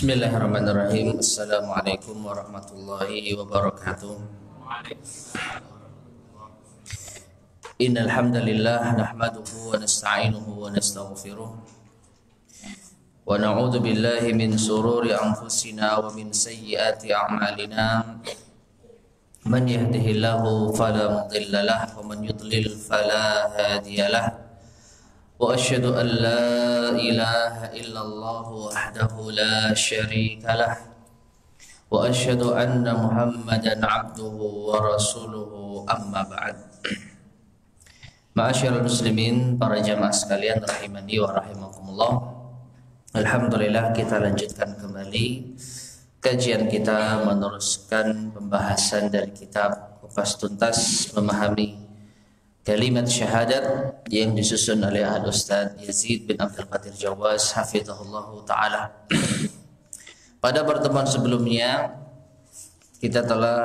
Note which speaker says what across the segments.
Speaker 1: Bismillahirrahmanirrahim. Assalamualaikum warahmatullahi wabarakatuh. Innal hamdalillah nahmaduhu wa nasta'inuhu wa nastaghfiruh wa na'udzu billahi min shururi anfusina wa min sayyiati a'malina. Man yahdihillahu fala mudilla lahu wa man yudlil fala hadiya lahu. وأشهد أن لا إله إلا الله وحده لا شريك له وأشهد أن محمدا عبده ورسوله أما بعد. Ma'asyiral muslimin, para jamaah sekalian rahimani wa rahimakumullah. Alhamdulillah, kita lanjutkan kembali kajian kita meneruskan pembahasan dari kitab Kupas Tuntas Memahami Kalimat Syahadat yang disusun oleh Al-Ustaz Yazid bin Abdul Qadir Jawaz hafizahullahu ta'ala. Pada pertemuan sebelumnya kita telah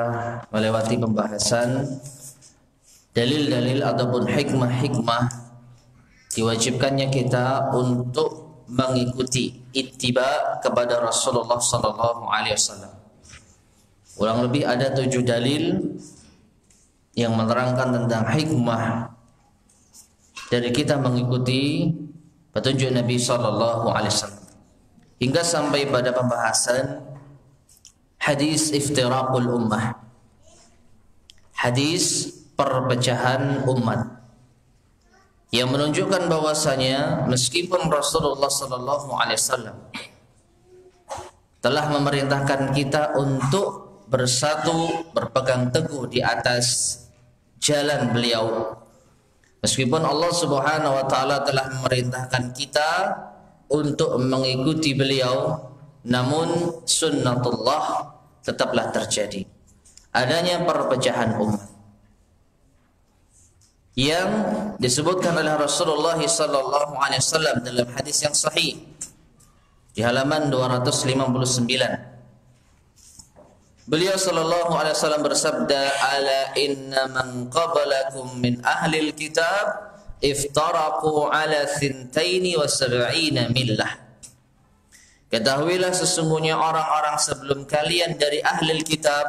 Speaker 1: melewati pembahasan dalil-dalil ataupun hikmah-hikmah diwajibkannya kita untuk mengikuti ittiba kepada Rasulullah sallallahu alaihi wasallam. Kurang lebih ada 7 dalil yang menerangkan tentang hikmah dari kita mengikuti petunjuk Nabi sallallahu alaihi wasallam, hingga sampai pada pembahasan hadis iftiraqul ummah, hadis perpecahan umat, yang menunjukkan bahwasanya meskipun Rasulullah sallallahu alaihi wasallam telah memerintahkan kita untuk bersatu, berpegang teguh di atas jalan beliau, meskipun Allah Subhanahu wa taala telah memerintahkan kita untuk mengikuti beliau, namun sunnatullah tetaplah terjadi, adanya perpecahan umat yang disebutkan oleh Rasulullah sallallahu alaihi wasallam dalam hadis yang sahih di halaman 259. Beliau sallallahu alaihi wasallam bersabda, ala inna man qablakum min ahlil kitab iftaraqu ala 72 millah. Ketahuilah sesungguhnya orang-orang sebelum kalian dari ahlil kitab,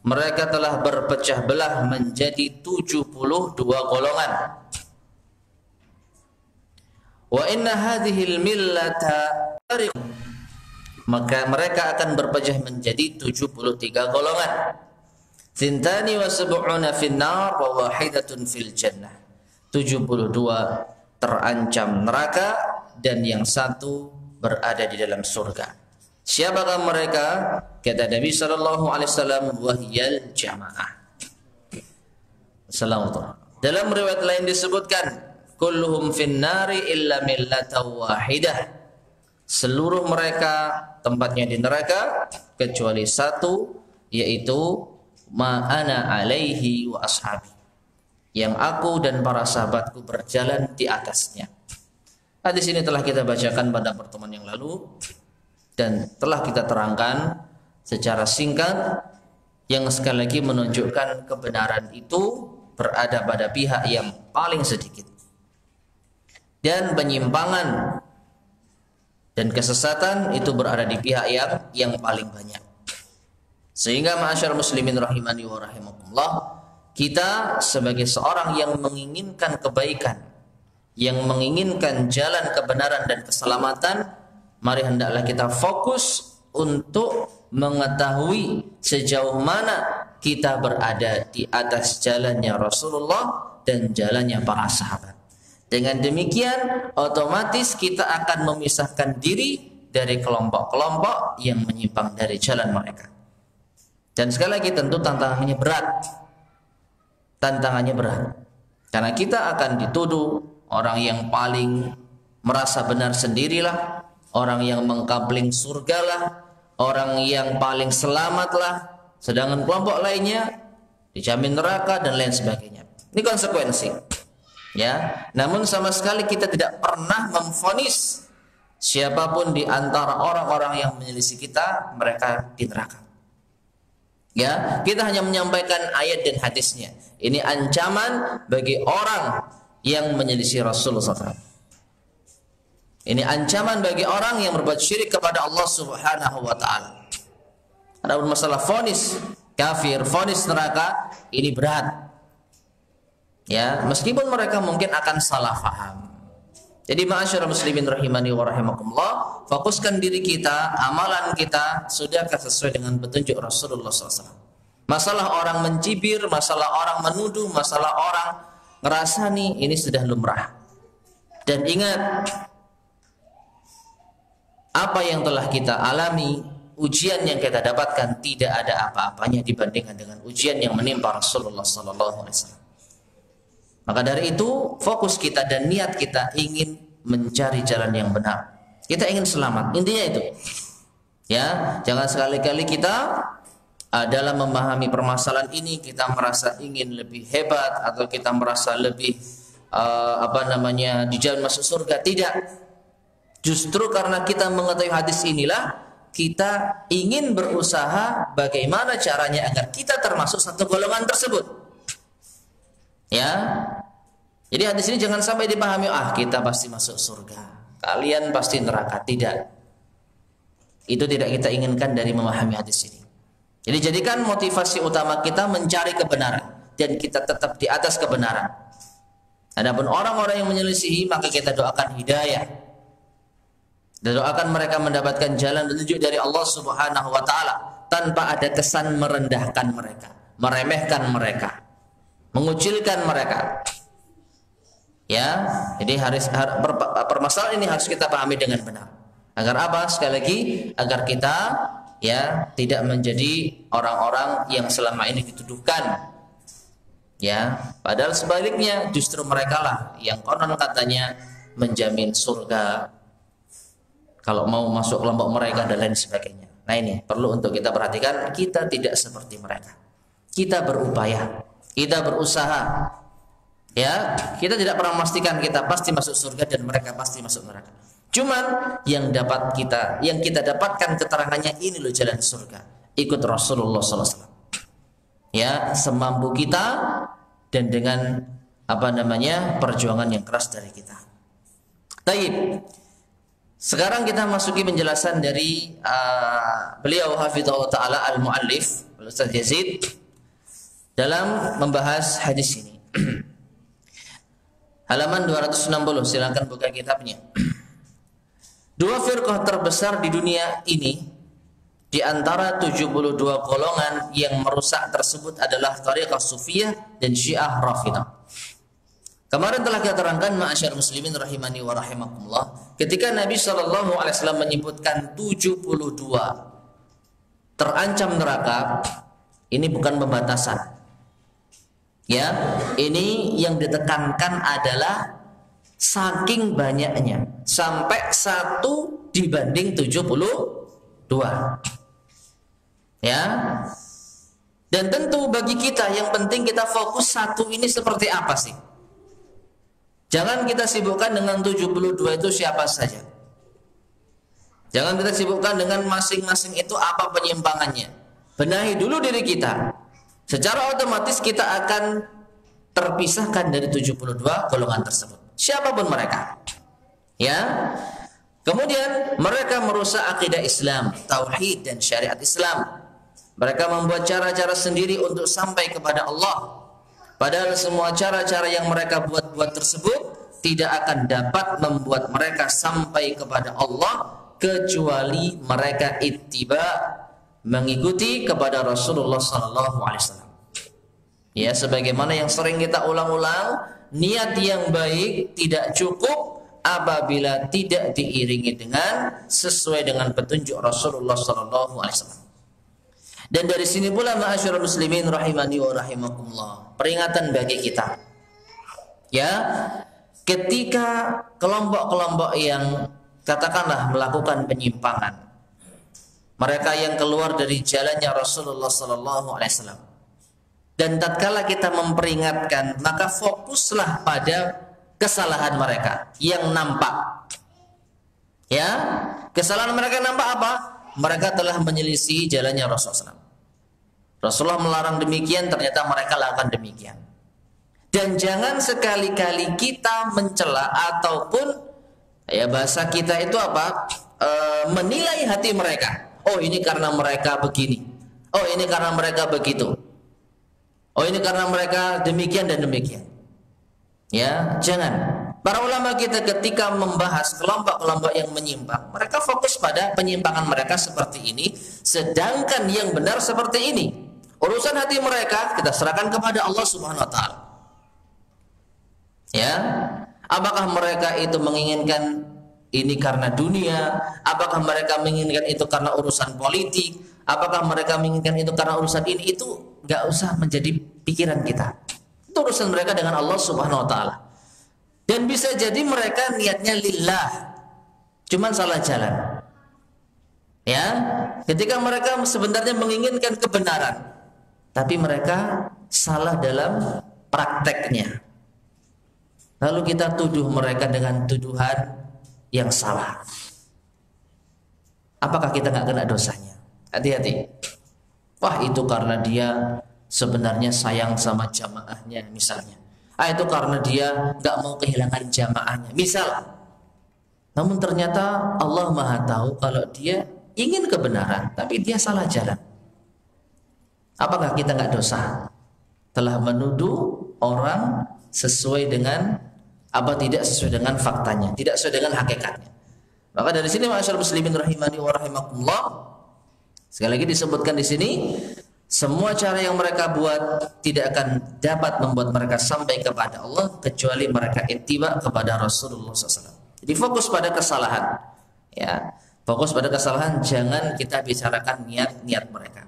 Speaker 1: mereka telah berpecah belah menjadi 72 golongan. Wa inna hadhil millata maka mereka akan berpecah menjadi 73 golongan. Thintani wa sab'una finnar wa wahidatun fil jannah. 72 terancam neraka dan yang satu berada di dalam surga. Siapakah mereka? Kata Nabi sallallahu alaihi wasallam, wahyal jamaah. Assalamualaikum. Dalam riwayat lain disebutkan, kulluhum finnari illa millatan wahidah. Seluruh mereka tempatnya di neraka kecuali satu, yaitu ma'ana alaihi wa ashabi, yang aku dan para sahabatku berjalan di atasnya. Hadis ini telah kita bacakan pada pertemuan yang lalu dan telah kita terangkan secara singkat, yang sekali lagi menunjukkan kebenaran itu berada pada pihak yang paling sedikit dan penyimpangan dan kesesatan itu berada di pihak yang paling banyak. Sehingga ma'asyar muslimin rahimani wa rahimakumullah, kita sebagai seorang yang menginginkan kebaikan, yang menginginkan jalan kebenaran dan keselamatan, mari hendaklah kita fokus untuk mengetahui sejauh mana kita berada di atas jalannya Rasulullah dan jalannya para sahabat. Dengan demikian otomatis kita akan memisahkan diri dari kelompok-kelompok yang menyimpang dari jalan mereka. Dan sekali lagi tentu tantangannya berat. Tantangannya berat. Karena kita akan dituduh orang yang paling merasa benar sendirilah, orang yang mengkapling surgalah, orang yang paling selamatlah, sedangkan kelompok lainnya dijamin neraka dan lain sebagainya. Ini konsekuensi. Ya, namun sama sekali kita tidak pernah memvonis siapapun di antara orang-orang yang menyelisih kita, mereka di neraka. Ya, kita hanya menyampaikan ayat dan hadisnya. Ini ancaman bagi orang yang menyelisih Rasulullah SAW. Ini ancaman bagi orang yang berbuat syirik kepada Allah Subhanahu wa taala. Adapun masalah vonis kafir, vonis neraka, ini berat. Ya, meskipun mereka mungkin akan salah faham. Jadi ma'asyiral muslimin rahimani wa rahimakumullah, fokuskan diri kita, amalan kita sudahkah sesuai dengan petunjuk Rasulullah SAW. Masalah orang mencibir, masalah orang menuduh, masalah orang ngerasani, ini sudah lumrah. Dan ingat, apa yang telah kita alami, ujian yang kita dapatkan tidak ada apa-apanya dibandingkan dengan ujian yang menimpa Rasulullah SAW. Maka dari itu fokus kita dan niat kita ingin mencari jalan yang benar. Kita ingin selamat. Intinya itu. Ya, jangan sekali-kali kita dalam memahami permasalahan ini kita merasa ingin lebih hebat atau kita merasa lebih di jalan masuk surga. Tidak. Justru karena kita mengetahui hadis inilah kita ingin berusaha bagaimana caranya agar kita termasuk satu golongan tersebut. Ya, jadi hadis ini jangan sampai dipahami kita pasti masuk surga, kalian pasti neraka. Tidak, itu tidak kita inginkan dari memahami hadis ini. Jadi jadikan motivasi utama kita mencari kebenaran dan kita tetap di atas kebenaran. Adapun orang-orang yang menyelisihi, maka kita doakan hidayah dan doakan mereka mendapatkan jalan petunjuk dari Allah Subhanahu wa taala tanpa ada kesan merendahkan mereka, meremehkan mereka, mengucilkan mereka. Ya, jadi permasalahan ini harus kita pahami dengan benar. Agar apa? Sekali lagi, agar kita ya tidak menjadi orang-orang yang selama ini dituduhkan. Ya, padahal sebaliknya justru mereka lah yang konon katanya menjamin surga kalau mau masuk kelompok mereka dan lain sebagainya. Nah, ini perlu untuk kita perhatikan, kita tidak seperti mereka. Kita berupaya, kita berusaha. Ya, kita tidak pernah memastikan kita pasti masuk surga dan mereka pasti masuk neraka. Cuman yang kita dapatkan keterangannya, ini loh jalan surga. Ikut Rasulullah SAW. Ya, semampu kita dan dengan perjuangan yang keras dari kita. Taib. Sekarang kita masuki penjelasan dari beliau hafizahullah taala al-muallif Ustaz Yazid dalam membahas hadis ini. Halaman 260, silakan buka kitabnya. Dua firqah terbesar di dunia ini, di antara 72 golongan yang merusak tersebut adalah Thariqah Sufiyah dan Syiah Rafidah. Kemarin telah kita terangkan, ma'asyar muslimin rahimani wa rahimakumullah, ketika Nabi SAW menyebutkan 72 terancam neraka, ini bukan pembatasan. Ya, ini yang ditekankan adalah saking banyaknya, sampai 1 dibanding 72. Ya. Dan tentu bagi kita yang penting kita fokus 1 ini seperti apa sih? Jangan kita sibukkan dengan 72 itu siapa saja. Jangan kita sibukkan dengan masing-masing itu apa penyimpangannya. Benahi dulu diri kita. Secara otomatis kita akan terpisahkan dari 72 golongan tersebut. Siapapun mereka. Ya. Kemudian mereka merusak akidah Islam, tauhid dan syariat Islam. Mereka membuat cara-cara sendiri untuk sampai kepada Allah. Padahal semua cara-cara yang mereka buat-buat tersebut tidak akan dapat membuat mereka sampai kepada Allah kecuali mereka ittiba, mengikuti kepada Rasulullah SAW. Ya, sebagaimana yang sering kita ulang-ulang, niat yang baik tidak cukup apabila tidak diiringi dengan sesuai dengan petunjuk Rasulullah SAW. Dan dari sini pula ma'asyiral muslimin rahimani wa rahimakumullah, peringatan bagi kita. Ya, ketika kelompok-kelompok yang katakanlah melakukan penyimpangan, mereka yang keluar dari jalannya Rasulullah SAW, dan tatkala kita memperingatkan, maka fokuslah pada kesalahan mereka yang nampak. Ya, kesalahan mereka nampak apa? Mereka telah menyelisihi jalannya Rasulullah SAW. Rasulullah melarang demikian, ternyata mereka lakukan demikian. Dan jangan sekali-kali kita mencela ataupun Ya, bahasa kita itu apa? Menilai hati mereka. Oh, ini karena mereka begini. Oh, ini karena mereka begitu. Oh, ini karena mereka demikian dan demikian. Ya, jangan. Para ulama kita ketika membahas kelompok-kelompok yang menyimpang, mereka fokus pada penyimpangan mereka seperti ini, sedangkan yang benar seperti ini. Urusan hati mereka kita serahkan kepada Allah Subhanahu wa taala. Ya. Apakah mereka itu menginginkan ini karena dunia? Apakah mereka menginginkan itu karena urusan politik? Apakah mereka menginginkan itu karena urusan ini? Itu enggak usah menjadi pikiran kita. Itu urusan mereka dengan Allah Subhanahu wa taala. Dan bisa jadi mereka niatnya lillah, cuman salah jalan. Ya, ketika mereka sebenarnya menginginkan kebenaran, tapi mereka salah dalam prakteknya. Lalu kita tuduh mereka dengan tuduhan yang salah. Apakah kita nggak kena dosanya? Hati-hati. Wah, itu karena dia sebenarnya sayang sama jamaahnya misalnya. Itu karena dia nggak mau kehilangan jamaahnya misal. Namun ternyata Allah Maha tahu kalau dia ingin kebenaran tapi dia salah jalan. Apakah kita nggak dosa telah menuduh orang sesuai dengan apa, tidak sesuai dengan faktanya, tidak sesuai dengan hakikatnya? Maka dari sini ma'asyarul muslimin rahimani wa rahimakumullah, sekali lagi disebutkan di sini, semua cara yang mereka buat tidak akan dapat membuat mereka sampai kepada Allah kecuali mereka ittiba kepada Rasulullah SAW. Jadi fokus pada kesalahan, ya, fokus pada kesalahan, jangan kita bicarakan niat mereka.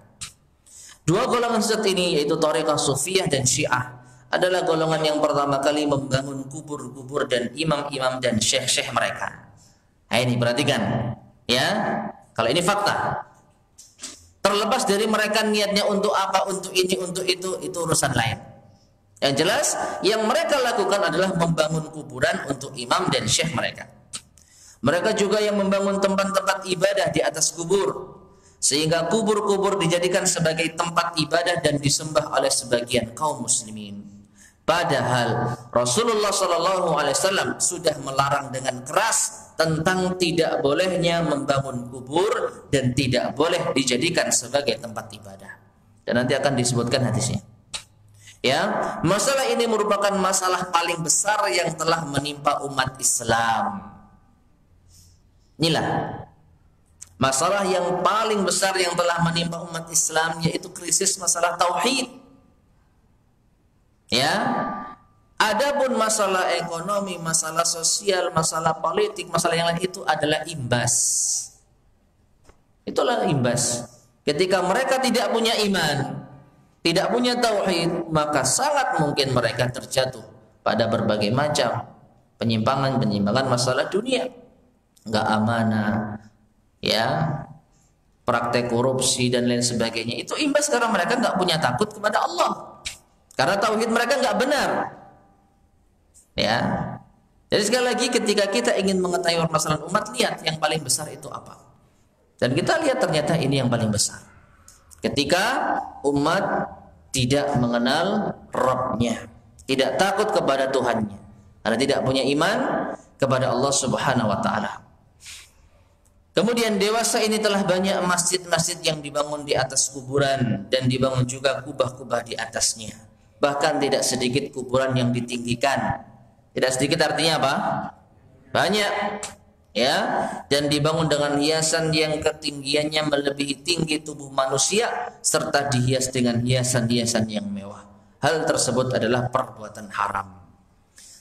Speaker 1: Dua golongan sesat ini yaitu Thariqah Sufiyah dan Syiah adalah golongan yang pertama kali membangun kubur-kubur dan imam-imam dan syekh-syekh mereka. Nah, ini perhatikan, ya, kalau ini fakta. Terlepas dari mereka niatnya untuk apa, untuk ini, untuk itu urusan lain. Yang jelas, yang mereka lakukan adalah membangun kuburan untuk imam dan syekh mereka. Mereka juga yang membangun tempat-tempat ibadah di atas kubur, sehingga kubur-kubur dijadikan sebagai tempat ibadah dan disembah oleh sebagian kaum muslimin. Padahal Rasulullah SAW sudah melarang dengan keras tentang tidak bolehnya membangun kubur dan tidak boleh dijadikan sebagai tempat ibadah. Dan nanti akan disebutkan hadisnya. Ya, masalah ini merupakan masalah paling besar yang telah menimpa umat Islam. Inilah masalah yang paling besar yang telah menimpa umat Islam, yaitu krisis masalah tauhid. Ya, adapun masalah ekonomi, masalah sosial, masalah politik, masalah yang lain itu adalah imbas. Itulah imbas. Ketika mereka tidak punya iman, tidak punya tauhid, maka sangat mungkin mereka terjatuh pada berbagai macam penyimpangan masalah dunia, nggak amanah, ya, praktek korupsi dan lain sebagainya. Itu imbas karena mereka nggak punya takut kepada Allah. Karena tauhid mereka nggak benar, ya. Jadi sekali lagi ketika kita ingin mengetahui permasalahan umat, lihat yang paling besar itu apa. Dan kita lihat ternyata ini yang paling besar. Ketika umat tidak mengenal Rabbnya, tidak takut kepada Tuhannya, karena tidak punya iman kepada Allah Subhanahu Wa Taala. Kemudian dewasa ini telah banyak masjid-masjid yang dibangun di atas kuburan dan dibangun juga kubah-kubah di atasnya. Bahkan tidak sedikit kuburan yang ditinggikan. Tidak sedikit artinya apa? Banyak, ya. Dan dibangun dengan hiasan yang ketinggiannya melebihi tinggi tubuh manusia serta dihias dengan hiasan-hiasan yang mewah. Hal tersebut adalah perbuatan haram.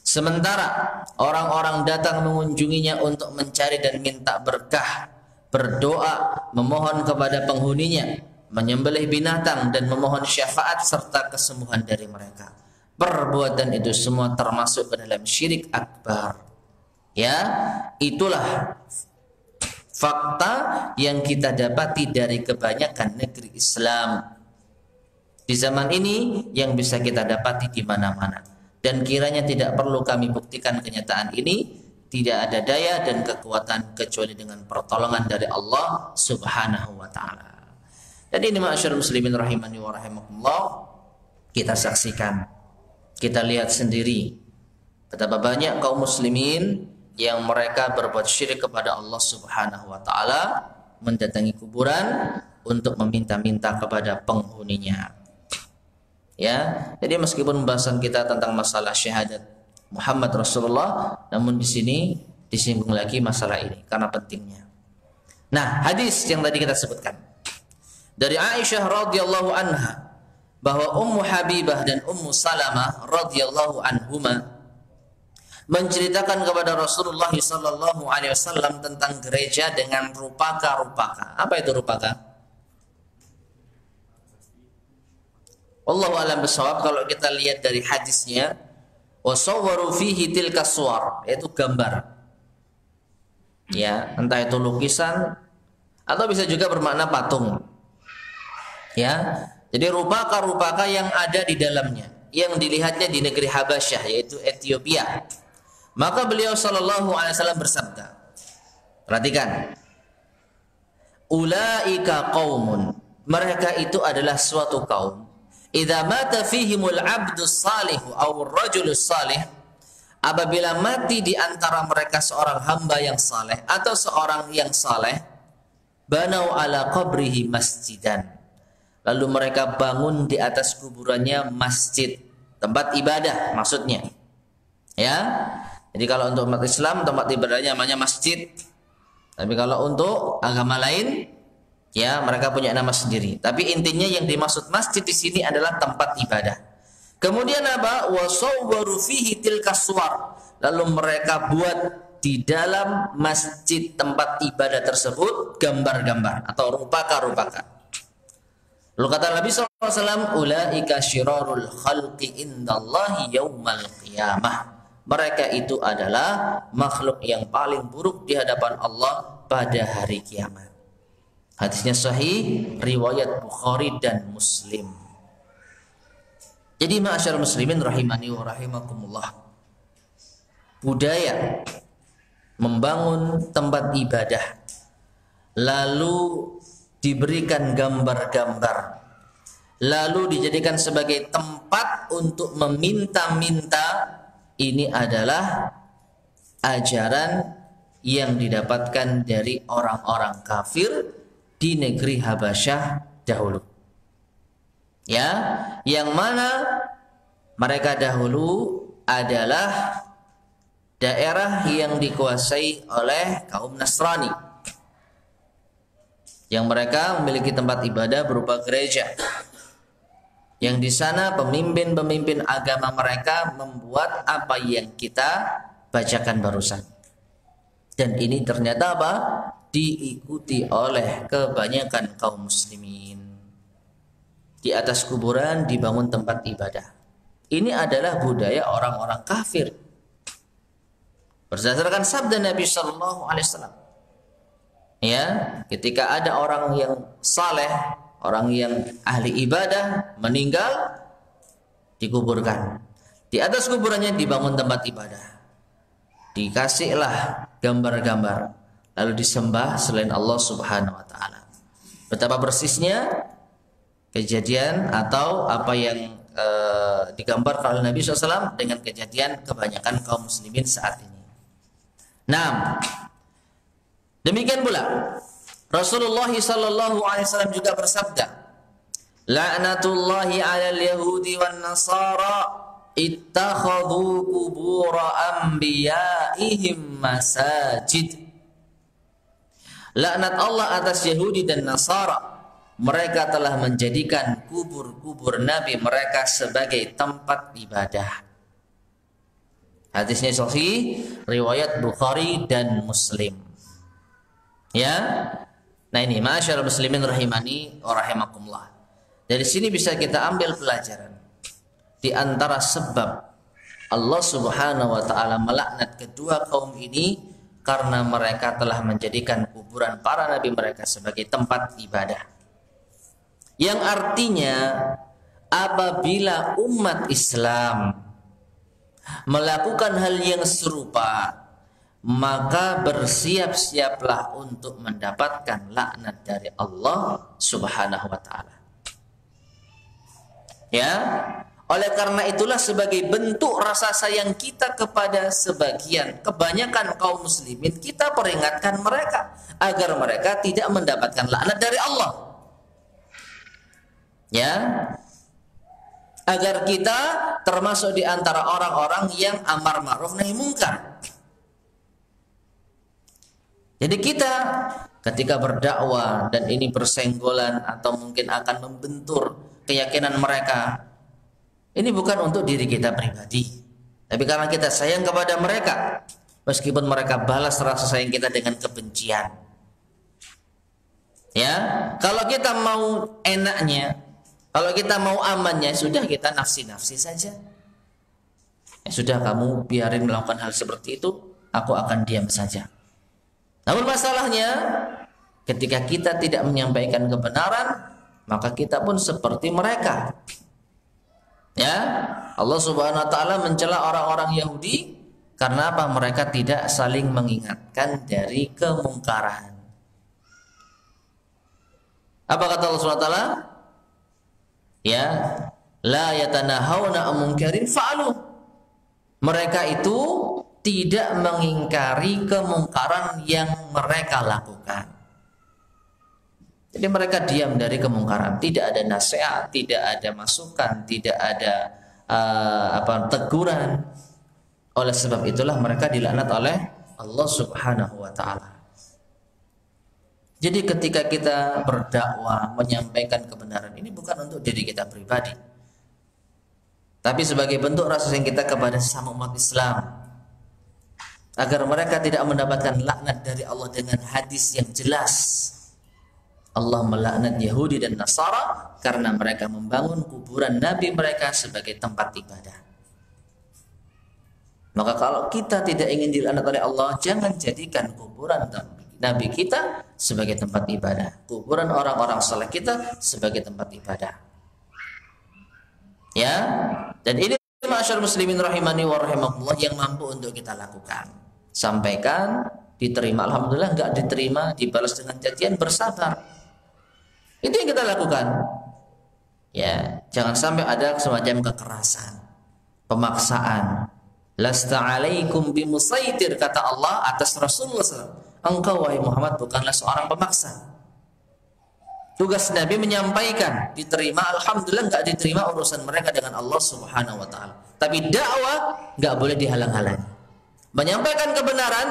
Speaker 1: Sementara orang-orang datang mengunjunginya untuk mencari dan minta berkah, berdoa, memohon kepada penghuninya, menyembelih binatang dan memohon syafaat serta kesembuhan dari mereka. Perbuatan itu semua termasuk ke dalam syirik akbar. Ya, itulah fakta yang kita dapati dari kebanyakan negeri Islam di zaman ini, yang bisa kita dapati di mana-mana. Dan kiranya tidak perlu kami buktikan kenyataan ini, tidak ada daya dan kekuatan kecuali dengan pertolongan dari Allah Subhanahu wa taala. Dan ini ma'asyarul muslimin rahimani wa rahimakumullah, kita saksikan, kita lihat sendiri betapa banyak kaum muslimin yang mereka berbuat syirik kepada Allah Subhanahu wa taala, mendatangi kuburan untuk meminta-minta kepada penghuninya. Ya, jadi meskipun pembahasan kita tentang masalah syahadat Muhammad Rasulullah, namun di sini disinggung lagi masalah ini karena pentingnya. Nah, hadis yang tadi kita sebutkan dari Aisyah radhiyallahu anha bahwa Ummu Habibah dan Ummu Salamah radhiyallahu anhuma menceritakan kepada Rasulullah sallallahu alaihi wasallam tentang gereja dengan rupaka-rupaka. Apa itu rupaka? Wallahu a'lam bishawab. Kalau kita lihat dari hadisnya, wasawwaru fihi tilka suwar, yaitu gambar. Ya, entah itu lukisan atau bisa juga bermakna patung. Ya, jadi rupaka-rupaka yang ada di dalamnya, yang dilihatnya di negeri Habasyah, yaitu Ethiopia. Maka beliau sallallahu alaihi wasallam bersabda, perhatikan, ulaika qaumun, mereka itu adalah suatu kaum, idza mata fihimul abdus salih aw rajulus salih, apabila mati di antara mereka seorang hamba yang saleh atau seorang yang saleh, banau ala qabrihi masjidan, lalu mereka bangun di atas kuburannya masjid, tempat ibadah maksudnya. Ya. Jadi kalau untuk umat Islam tempat ibadahnya namanya masjid. Tapi kalau untuk agama lain, ya mereka punya nama sendiri. Tapi intinya yang dimaksud masjid di sini adalah tempat ibadah. Kemudian apa? Wasawwaru fihi tilka suwar. Lalu mereka buat di dalam masjid tempat ibadah tersebut gambar-gambar atau rupaka-rupaka. Lalu kata Nabi SAW, ulaika syirarul khalqi indallahi yaumal qiyamah. Mereka itu adalah makhluk yang paling buruk di hadapan Allah pada hari kiamat. Hadisnya sahih, riwayat Bukhari dan Muslim. Jadi ma'asyar muslimin rahimani wa rahimakumullah, budaya membangun tempat ibadah lalu diberikan gambar-gambar, lalu dijadikan sebagai tempat untuk meminta-minta, ini adalah ajaran yang didapatkan dari orang-orang kafir di negeri Habasyah dahulu. Ya, yang mana mereka dahulu adalah daerah yang dikuasai oleh kaum Nasrani, yang mereka memiliki tempat ibadah berupa gereja, yang di sana pemimpin-pemimpin agama mereka membuat apa yang kita bacakan barusan. Dan ini ternyata apa? Diikuti oleh kebanyakan kaum muslimin. Di atas kuburan dibangun tempat ibadah. Ini adalah budaya orang-orang kafir. Berdasarkan sabda Nabi sallallahu alaihi wasallam. Ya, ketika ada orang yang saleh, orang yang ahli ibadah meninggal, dikuburkan. Di atas kuburannya dibangun tempat ibadah. Dikasihlah gambar-gambar, lalu disembah selain Allah Subhanahu wa taala. Betapa persisnya kejadian atau apa yang digambarkan oleh Nabi SAW dengan kejadian kebanyakan kaum muslimin saat ini. Nah, demikian pula Rasulullah sallallahu alaihi wasallam juga bersabda, "La'natullahi 'alal yahudi wan nasara ittakhadhu qubur anbiya'ihim masajid." Laknat Allah atas Yahudi dan Nasara, mereka telah menjadikan kubur-kubur nabi mereka sebagai tempat ibadah. Hadisnya sahih, riwayat Bukhari dan Muslim. Ya. Nah ini ma'asyarul muslimin rahimani wa rahimakumullah. Dari sini bisa kita ambil pelajaran. Di antara sebab Allah Subhanahu wa taala melaknat kedua kaum ini karena mereka telah menjadikan kuburan para nabi mereka sebagai tempat ibadah. Yang artinya apabila umat Islam melakukan hal yang serupa, maka bersiap-siaplah untuk mendapatkan laknat dari Allah Subhanahu wa taala. Ya, Oleh karena itulah sebagai bentuk rasa sayang kita kepada kebanyakan kaum muslimin, kita peringatkan mereka agar mereka tidak mendapatkan laknat dari Allah. Ya, agar kita termasuk di antara orang-orang yang amar ma'ruf nahi munkar. Jadi kita ketika berdakwah dan ini bersenggolan atau mungkin akan membentur keyakinan mereka, ini bukan untuk diri kita pribadi, tapi karena kita sayang kepada mereka, meskipun mereka balas rasa sayang kita dengan kebencian. Ya, kalau kita mau enaknya, kalau kita mau amannya, sudah kita nafsi-nafsi saja. Ya sudah, kamu biarin melakukan hal seperti itu, aku akan diam saja. Namun masalahnya, ketika kita tidak menyampaikan kebenaran, maka kita pun seperti mereka. Ya, Allah Subhanahu wa taala mencela orang-orang Yahudi karena apa? Mereka tidak saling mengingatkan dari kemungkaran. Apa kata Allah Subhanahu wa taala? Ya, la yatanahawna an munkarin fa'alu. Mereka itu tidak mengingkari kemungkaran yang mereka lakukan. Jadi mereka diam dari kemungkaran, tidak ada nasihat, tidak ada masukan, tidak ada teguran. Oleh sebab itulah mereka dilaknat oleh Allah Subhanahu wa taala. Jadi ketika kita berdakwah, menyampaikan kebenaran, ini bukan untuk diri kita pribadi, tapi sebagai bentuk rasa sayang kita kepada sesama umat Islam, agar mereka tidak mendapatkan laknat dari Allah dengan hadis yang jelas. Allah melaknat Yahudi dan Nasara karena mereka membangun kuburan Nabi mereka sebagai tempat ibadah. Maka kalau kita tidak ingin dilaknat oleh Allah, jangan jadikan kuburan Nabi kita sebagai tempat ibadah, kuburan orang-orang saleh kita sebagai tempat ibadah. Ya, dan ini masyarakat muslimin rahimani wa rahimakumullah yang mampu untuk kita lakukan. Sampaikan, diterima, alhamdulillah, enggak diterima, dibalas dengan cacian, bersabar. Itu yang kita lakukan. Ya, jangan sampai ada semacam kekerasan, pemaksaan. Lasta alaikum bimusaitir, kata Allah atas Rasulullah SAW. Engkau wahai Muhammad bukanlah seorang pemaksa. Tugas Nabi menyampaikan, diterima alhamdulillah, enggak diterima urusan mereka dengan Allah Subhanahu wa taala. Tapi dakwah enggak boleh dihalang-halangi. Menyampaikan kebenaran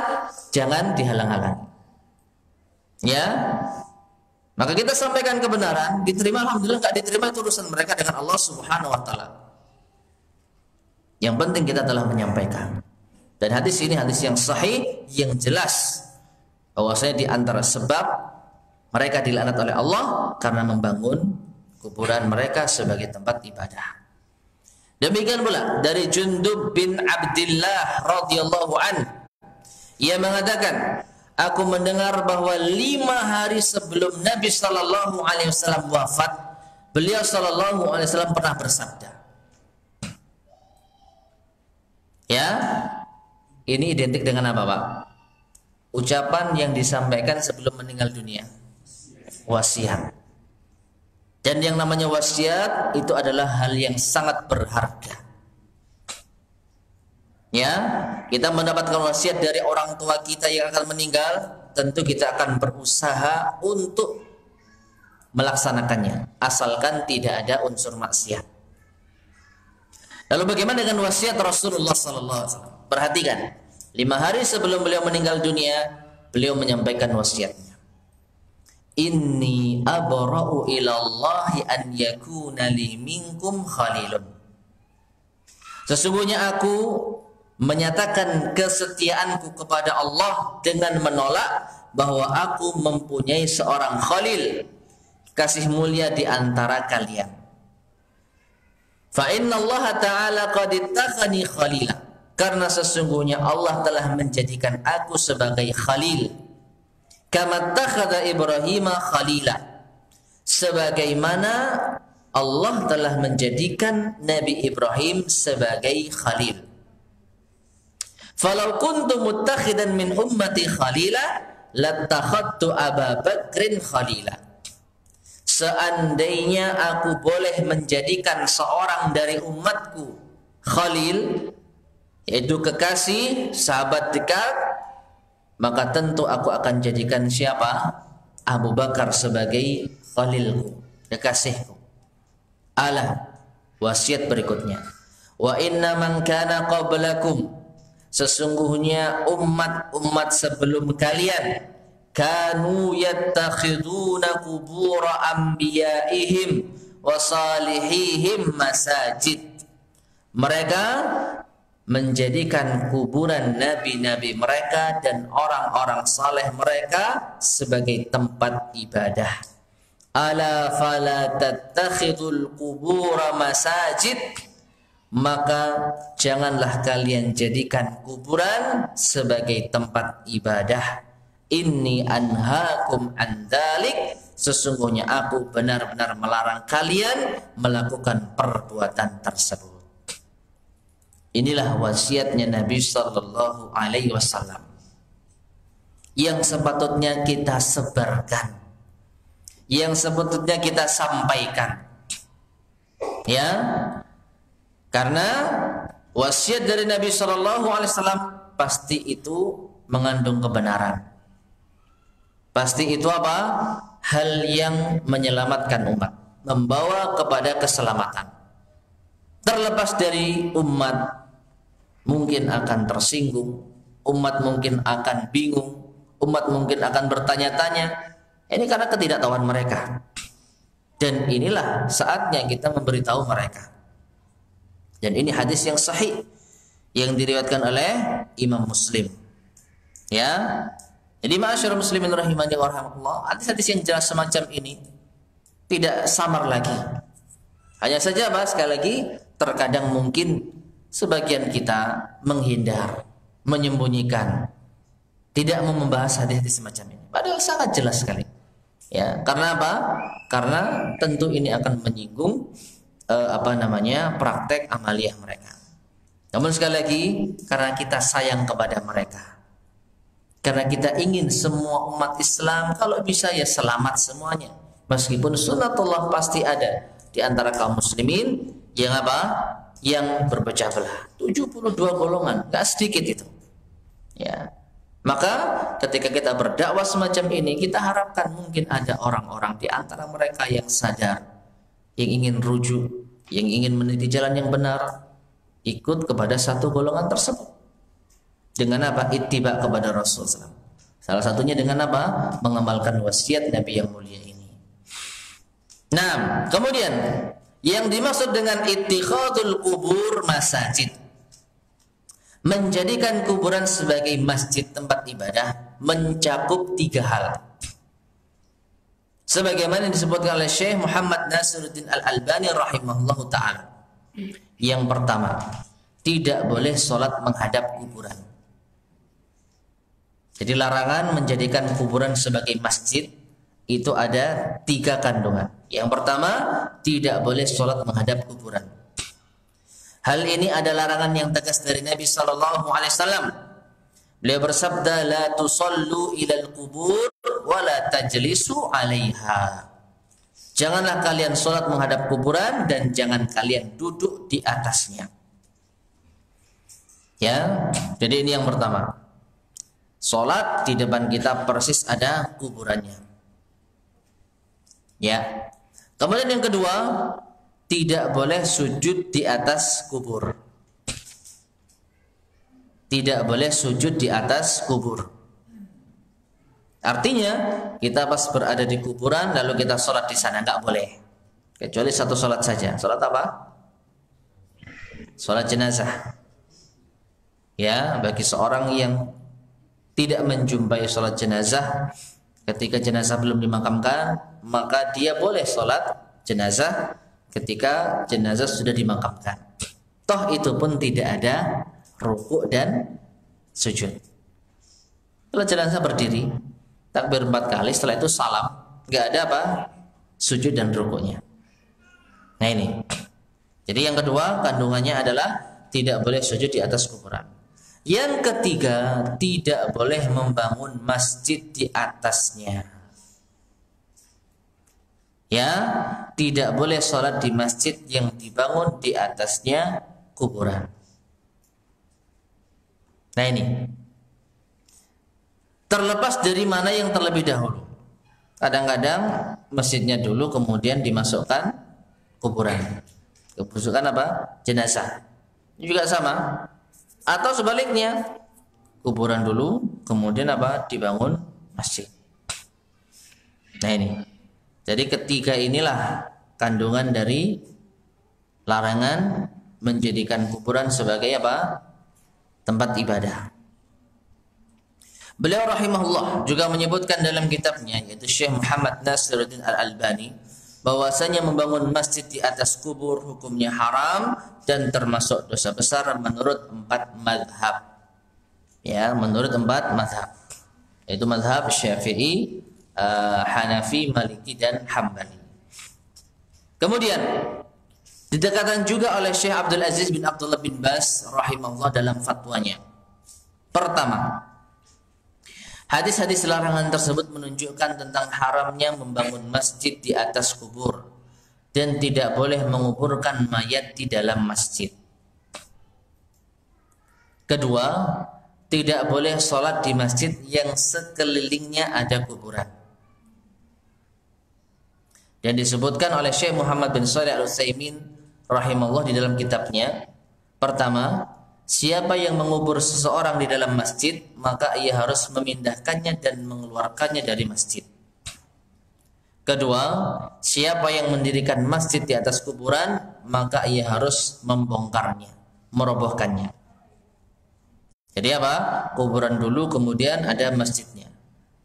Speaker 1: jangan dihalang-halangi. Ya. Maka kita sampaikan kebenaran, diterima alhamdulillah, enggak diterima itu urusan mereka dengan Allah Subhanahu wa taala. Yang penting kita telah menyampaikan. Dan hadis ini hadis yang sahih, yang jelas bahwasanya di antara sebab mereka dilaknat oleh Allah karena membangun kuburan mereka sebagai tempat ibadah. Demikian pula dari Jundub bin Abdillah radhiyallahu an, ia mengatakan, aku mendengar bahwa 5 hari sebelum Nabi sallallahu alaihi wasallam wafat, beliau sallallahu alaihi wasallam pernah bersabda. Ya, ini identik dengan apa, Pak? Ucapan yang disampaikan sebelum meninggal dunia, wasiat. Dan yang namanya wasiat itu adalah hal yang sangat berharga. Ya, kita mendapatkan wasiat dari orang tua kita yang akan meninggal, tentu kita akan berusaha untuk melaksanakannya, asalkan tidak ada unsur maksiat. Lalu bagaimana dengan wasiat Rasulullah SAW? Perhatikan, 5 hari sebelum beliau meninggal dunia, beliau menyampaikan wasiatnya. Inni abra'u ilallahi an yakuna li minkum khalilun. Sesungguhnya aku menyatakan kesetiaanku kepada Allah dengan menolak bahwa aku mempunyai seorang khalil, kasih mulia di antara kalian. Fa inna Allah ta'ala qad ittakhani khalila, karena sesungguhnya Allah telah menjadikan aku sebagai khalil. Kama takhadha Ibrahim khalila, sebagaimana Allah telah menjadikan Nabi Ibrahim sebagai khalil. Falau kuntu muttakhidan min ummati khalila lattakhadtu Aba Bakrin khalila. seandainya aku boleh menjadikan seorang dari umatku khalil, yaitu kekasih, sahabat dekat, maka tentu aku akan jadikan siapa? Abu Bakar sebagai khalilku, kekasihku. Ala, wasiat berikutnya. Wa inna man kana qablakum, sesungguhnya umat-umat sebelum kalian, kanu yattakhiduna qubura anbiya'ihim wa salihihim masajid. Mereka menjadikan kuburan nabi-nabi mereka dan orang-orang saleh mereka sebagai tempat ibadah. Ala fala tattakhidul qubura masajid, maka janganlah kalian jadikan kuburan sebagai tempat ibadah. Inni anhaakum an dzalik, sesungguhnya aku benar-benar melarang kalian melakukan perbuatan tersebut. Inilah wasiatnya Nabi sallallahu alaihi wasallam yang sepatutnya kita sebarkan, yang sepatutnya kita sampaikan. Ya. Karena wasiat dari Nabi sallallahu alaihi wasallam pasti itu mengandung kebenaran. Pasti itu apa? Hal yang menyelamatkan umat, membawa kepada keselamatan. Terlepas dari umat mungkin akan tersinggung, umat mungkin akan bingung, umat mungkin akan bertanya-tanya. Ini karena ketidaktahuan mereka. Dan inilah saatnya kita memberitahu mereka. Dan ini hadis yang sahih yang diriwayatkan oleh Imam Muslim. Ya. Jadi ma'asyiral muslimin rahimani wa rahimakumullah, hadis-hadis yang jelas semacam ini tidak samar lagi. Hanya saja sekali lagi terkadang mungkin sebagian kita menghindar, menyembunyikan, tidak mau membahas hadis-hadis semacam ini. Padahal sangat jelas sekali. Ya, karena apa? Karena tentu ini akan menyinggung praktek amaliyah mereka. Namun sekali lagi karena kita sayang kepada mereka. Karena kita ingin semua umat Islam kalau bisa ya selamat semuanya. Meskipun sunatullah pasti ada di antara kaum muslimin yang apa? Yang berpecah belah. 72 golongan, enggak sedikit itu. Ya. Maka ketika kita berdakwah semacam ini, kita harapkan mungkin ada orang-orang di antara mereka yang sadar, yang ingin rujuk, yang ingin meniti jalan yang benar, ikut kepada satu golongan tersebut. Dengan apa? Ittiba kepada Rasulullah SAW. Salah satunya dengan apa? Mengamalkan wasiat Nabi yang mulia ini. Nah, kemudian yang dimaksud dengan ittikhadul kubur masajid, menjadikan kuburan sebagai masjid tempat ibadah, mencakup 3 hal. Sebagaimana disebutkan oleh Syekh Muhammad Nasiruddin Al-Albani rahimahullahu ta'ala. Yang pertama, tidak boleh sholat menghadap kuburan. Jadi larangan menjadikan kuburan sebagai masjid itu ada 3 kandungan. Yang pertama, tidak boleh sholat menghadap kuburan. Hal ini ada larangan yang tegas dari Nabi sallallahu alaihi wasallam. Beliau bersabda, la tusallu ilal kubur wa la tajlisu 'alaiha. Janganlah kalian sholat menghadap kuburan dan jangan kalian duduk di atasnya. Ya, jadi ini yang pertama. Sholat di depan kita persis ada kuburannya. Ya. Kemudian yang kedua, tidak boleh sujud di atas kubur. Tidak boleh sujud di atas kubur. Artinya kita pas berada di kuburan lalu kita sholat di sana, nggak boleh. Kecuali satu sholat saja. Sholat apa? Sholat jenazah. Ya, bagi seorang yang tidak menjumpai sholat jenazah ketika jenazah belum dimakamkan, maka dia boleh sholat jenazah ketika jenazah sudah dimakamkan. Toh itu pun tidak ada rukuk dan sujud. Setelah jenazah berdiri, takbir 4 kali, setelah itu salam, nggak ada apa? Sujud dan rukuknya. Nah ini. Jadi yang kedua kandungannya adalah tidak boleh sujud di atas kuburan. Yang ketiga, tidak boleh membangun masjid di atasnya. Ya, tidak boleh sholat di masjid yang dibangun di atasnya kuburan. Nah ini, terlepas dari mana yang terlebih dahulu. Kadang-kadang masjidnya dulu kemudian dimasukkan kuburan. Kebusukan apa? Jenazah. Ini juga sama. Atau sebaliknya, kuburan dulu kemudian apa? Dibangun masjid. Nah ini. Jadi ketiga inilah kandungan dari larangan menjadikan kuburan sebagai apa? Tempat ibadah. Beliau rahimahullah juga menyebutkan dalam kitabnya, yaitu Syekh Muhammad Nasiruddin Al-Albani, bahwasanya membangun masjid di atas kubur hukumnya haram dan termasuk dosa besar menurut 4 mazhab. Ya, menurut 4 mazhab. Yaitu mazhab Syafi'i, Hanafi, Maliki dan Hambali. Kemudian didekatkan juga oleh Syekh Abdul Aziz bin Abdullah bin Baz rahimahullah dalam fatwanya. Pertama, hadis-hadis larangan tersebut menunjukkan tentang haramnya membangun masjid di atas kubur dan tidak boleh menguburkan mayat di dalam masjid. Kedua, tidak boleh sholat di masjid yang sekelilingnya ada kuburan. Dan disebutkan oleh Syekh Muhammad bin Shalih Al-Utsaimin rahimahullah di dalam kitabnya. Pertama, siapa yang mengubur seseorang di dalam masjid, maka ia harus memindahkannya dan mengeluarkannya dari masjid. Kedua, siapa yang mendirikan masjid di atas kuburan, maka ia harus membongkarnya, merobohkannya. Jadi apa? Kuburan dulu kemudian ada masjidnya.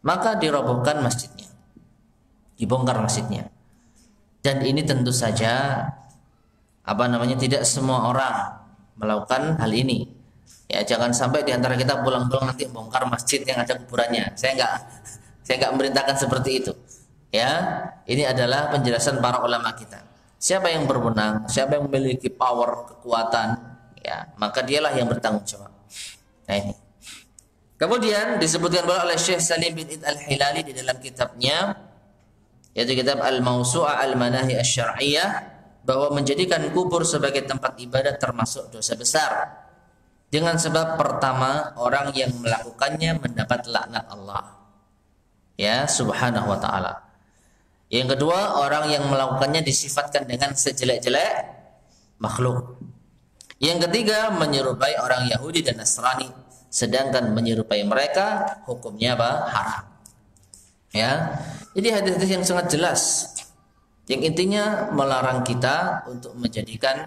Speaker 1: Maka dirobohkan masjidnya. Dibongkar masjidnya. Dan ini tentu saja tidak semua orang melakukan hal ini. Ya, jangan sampai di antara kita pulang-pulang nanti bongkar masjid yang ada kuburannya. Saya enggak memerintahkan seperti itu. Ya, ini adalah penjelasan para ulama kita. Siapa yang berwenang, siapa yang memiliki power, kekuatan, ya, maka dialah yang bertanggung jawab. Nah ini. Kemudian disebutkan pula oleh Syekh Salim bin Id Al-Hilali di dalam kitabnya, yaitu kitab Al-Mawsu'ah Al-Manahi Asy-Syar'iyyah, bahwa menjadikan kubur sebagai tempat ibadah termasuk dosa besar. Dengan sebab pertama, orang yang melakukannya mendapat laknat Allah, ya, subhanahu wa ta'ala. Yang kedua, orang yang melakukannya disifatkan dengan sejelek-jelek makhluk. Yang ketiga, menyerupai orang Yahudi dan Nasrani, sedangkan menyerupai mereka hukumnya apa? Haram. Ya, jadi hadis-hadis yang sangat jelas, yang intinya melarang kita untuk menjadikan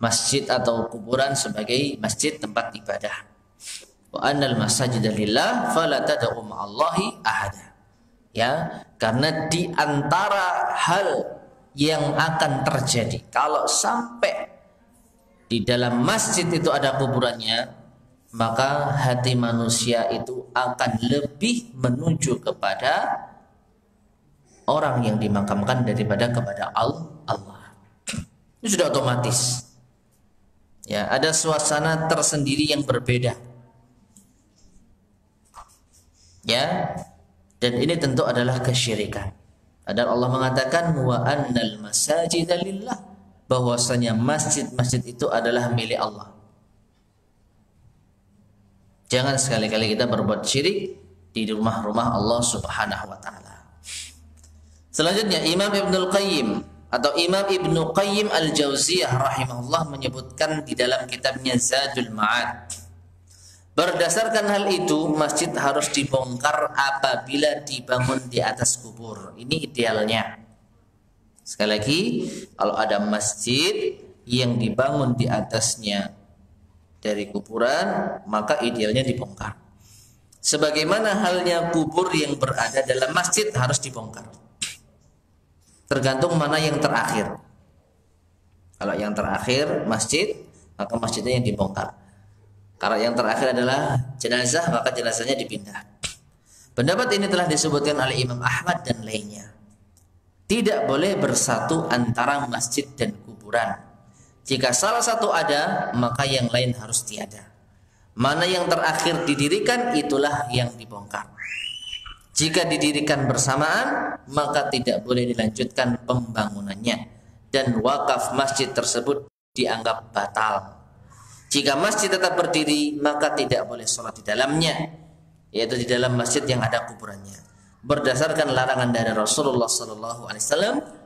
Speaker 1: masjid atau kuburan sebagai masjid tempat ibadah. Wa annal masajida lillah fala tad'u ma'allahi ahada. Ya, karena di antara hal yang akan terjadi kalau sampai di dalam masjid itu ada kuburannya, maka hati manusia itu akan lebih menuju kepada orang yang dimakamkan daripada kepada Allah. Itu sudah otomatis. Ya, ada suasana tersendiri yang berbeda. Ya, dan ini tentu adalah kesyirikan. Dan Allah mengatakan wa annal masajida lillah, bahwasanya masjid-masjid itu adalah milik Allah. Jangan sekali-kali kita berbuat syirik di rumah-rumah Allah Subhanahu wa taala. Selanjutnya Imam Ibnul Qayyim atau Imam Ibnu Qayyim Al-Jauziyah rahimahullah menyebutkan di dalam kitabnya Zadul Ma'ad, berdasarkan hal itu masjid harus dibongkar apabila dibangun di atas kubur. Ini idealnya. Sekali lagi, kalau ada masjid yang dibangun di atasnya dari kuburan, maka idealnya dibongkar. Sebagaimana halnya kubur yang berada dalam masjid harus dibongkar. Tergantung mana yang terakhir. Kalau yang terakhir masjid, maka masjidnya yang dibongkar. Kalau yang terakhir adalah jenazah, maka jenazahnya dipindah. Pendapat ini telah disebutkan oleh Imam Ahmad dan lainnya. Tidak boleh bersatu antara masjid dan kuburan. Jika salah satu ada, maka yang lain harus tiada. Mana yang terakhir didirikan, itulah yang dibongkar. Jika didirikan bersamaan, maka tidak boleh dilanjutkan pembangunannya dan wakaf masjid tersebut dianggap batal. Jika masjid tetap berdiri, maka tidak boleh sholat di dalamnya, yaitu di dalam masjid yang ada kuburannya, berdasarkan larangan dari Rasulullah SAW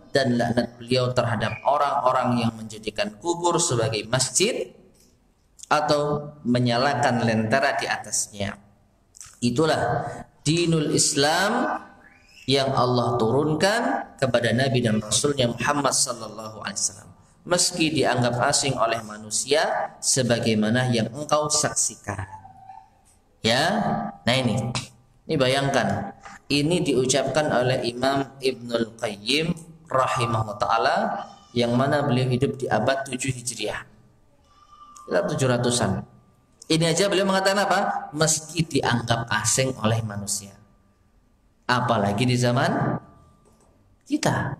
Speaker 1: dan laknat beliau terhadap orang-orang yang menjadikan kubur sebagai masjid atau menyalakan lentera di atasnya. Itulah dinul Islam yang Allah turunkan kepada Nabi dan Rasulnya Muhammad SAW, meski dianggap asing oleh manusia sebagaimana yang engkau saksikan. Ya, nah ini bayangkan, ini diucapkan oleh Imam Ibnul Qayyim rahimahullah ta'ala, yang mana beliau hidup di abad 7 Hijriah, 700-an. Ini aja beliau mengatakan apa? Meski dianggap asing oleh manusia, apalagi di zaman kita.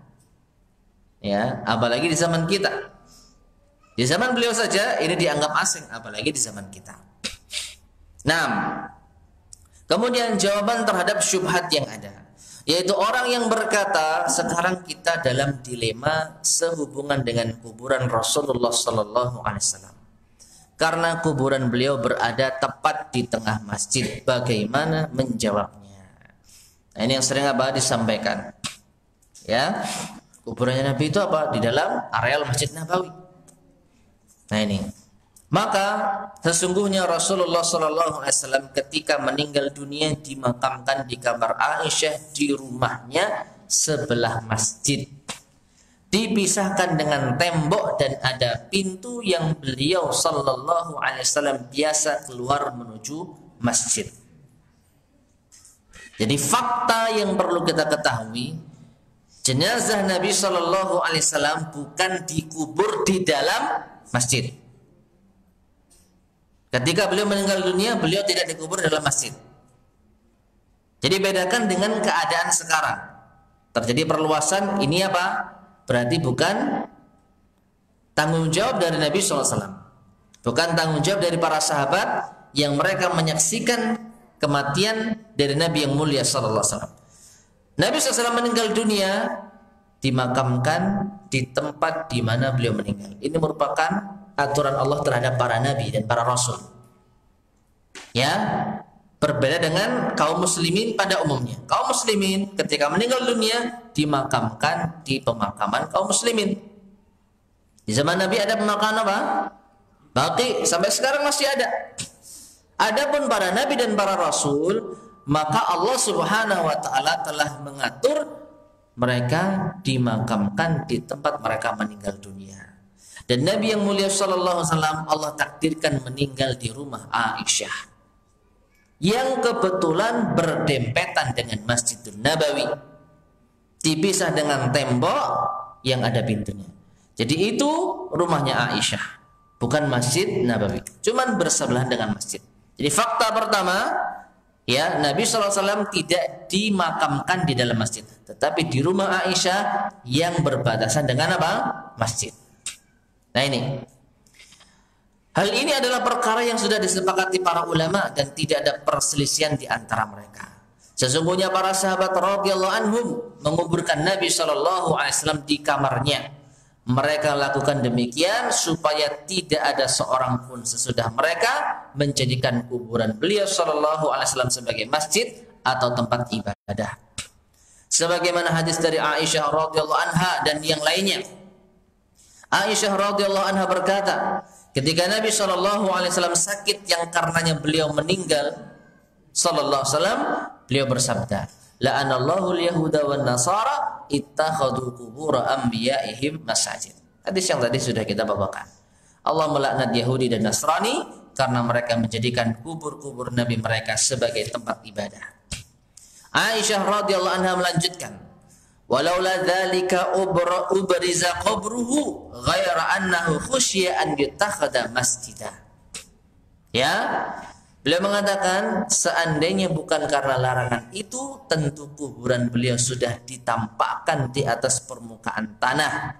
Speaker 1: Ya, apalagi di zaman kita. Di zaman beliau saja ini dianggap asing, apalagi di zaman kita. Nah, kemudian jawaban terhadap syubhat yang ada, yaitu orang yang berkata sekarang kita dalam dilema sehubungan dengan kuburan Rasulullah sallallahu alaihi wasallam. Karena kuburan beliau berada tepat di tengah masjid, bagaimana menjawabnya? Nah, ini yang sering disampaikan. Ya, kuburannya Nabi itu apa? Di dalam areal Masjid Nabawi. Nah ini, maka sesungguhnya Rasulullah SAW ketika meninggal dunia dimakamkan di kamar Aisyah di rumahnya sebelah masjid, dipisahkan dengan tembok dan ada pintu yang beliau sallallahu alaihi wasallam biasa keluar menuju masjid. Jadi fakta yang perlu kita ketahui, jenazah Nabi sallallahu alaihi wasallam bukan dikubur di dalam masjid. Ketika beliau meninggal dunia, beliau tidak dikubur dalam masjid. Jadi bedakan dengan keadaan sekarang. Terjadi perluasan, ini apa? Berarti bukan tanggung jawab dari Nabi SAW, bukan tanggung jawab dari para sahabat yang mereka menyaksikan kematian dari Nabi yang mulia SAW. Nabi SAW meninggal dunia, dimakamkan di tempat di mana beliau meninggal. Ini merupakan aturan Allah terhadap para Nabi dan para Rasul. Ya, berbeda dengan kaum muslimin pada umumnya. Kaum muslimin ketika meninggal dunia dimakamkan di pemakaman kaum muslimin. Di zaman Nabi ada pemakaman apa? Baqi, sampai sekarang masih ada. Adapun para nabi dan para rasul, maka Allah Subhanahu wa taala telah mengatur mereka dimakamkan di tempat mereka meninggal dunia. Dan Nabi yang mulia sallallahu alaihi wasallam Allah takdirkan meninggal di rumah Aisyah, yang kebetulan berdempetan dengan Masjidun Nabawi, dipisah dengan tembok yang ada pintunya. Jadi itu rumahnya Aisyah, bukan Masjid Nabawi, cuman bersebelahan dengan masjid. Jadi fakta pertama, ya, Nabi SAW tidak dimakamkan di dalam masjid, tetapi di rumah Aisyah yang berbatasan dengan apa? Masjid. Nah ini, hal ini adalah perkara yang sudah disepakati para ulama dan tidak ada perselisihan di antara mereka. Sesungguhnya para sahabat radhiyallahu anhum menguburkan Nabi SAW di kamarnya. Mereka lakukan demikian supaya tidak ada seorang pun sesudah mereka menjadikan kuburan beliau SAW sebagai masjid atau tempat ibadah. Sebagaimana hadis dari Aisyah radhiyallahu anha dan yang lainnya. Aisyah radhiyallahu anha berkata, ketika Nabi SAW sakit yang karenanya beliau meninggal sallallahu alaihi wasallam, beliau bersabda, la'anallahu al-yahuda wan nasara ittakhadhu qubur anbiya'ihim masajid. Hadis yang tadi sudah kita bawakan. Allah melaknat Yahudi dan Nasrani karena mereka menjadikan kubur-kubur nabi mereka sebagai tempat ibadah. Aisyah radhiyallahu anha melanjutkan, walaula dzalika ubriza qabruhu ghaira annahu khusyiya an yutakhadha masjidah. Ya, beliau mengatakan seandainya bukan karena larangan itu, tentu kuburan beliau sudah ditampakkan di atas permukaan tanah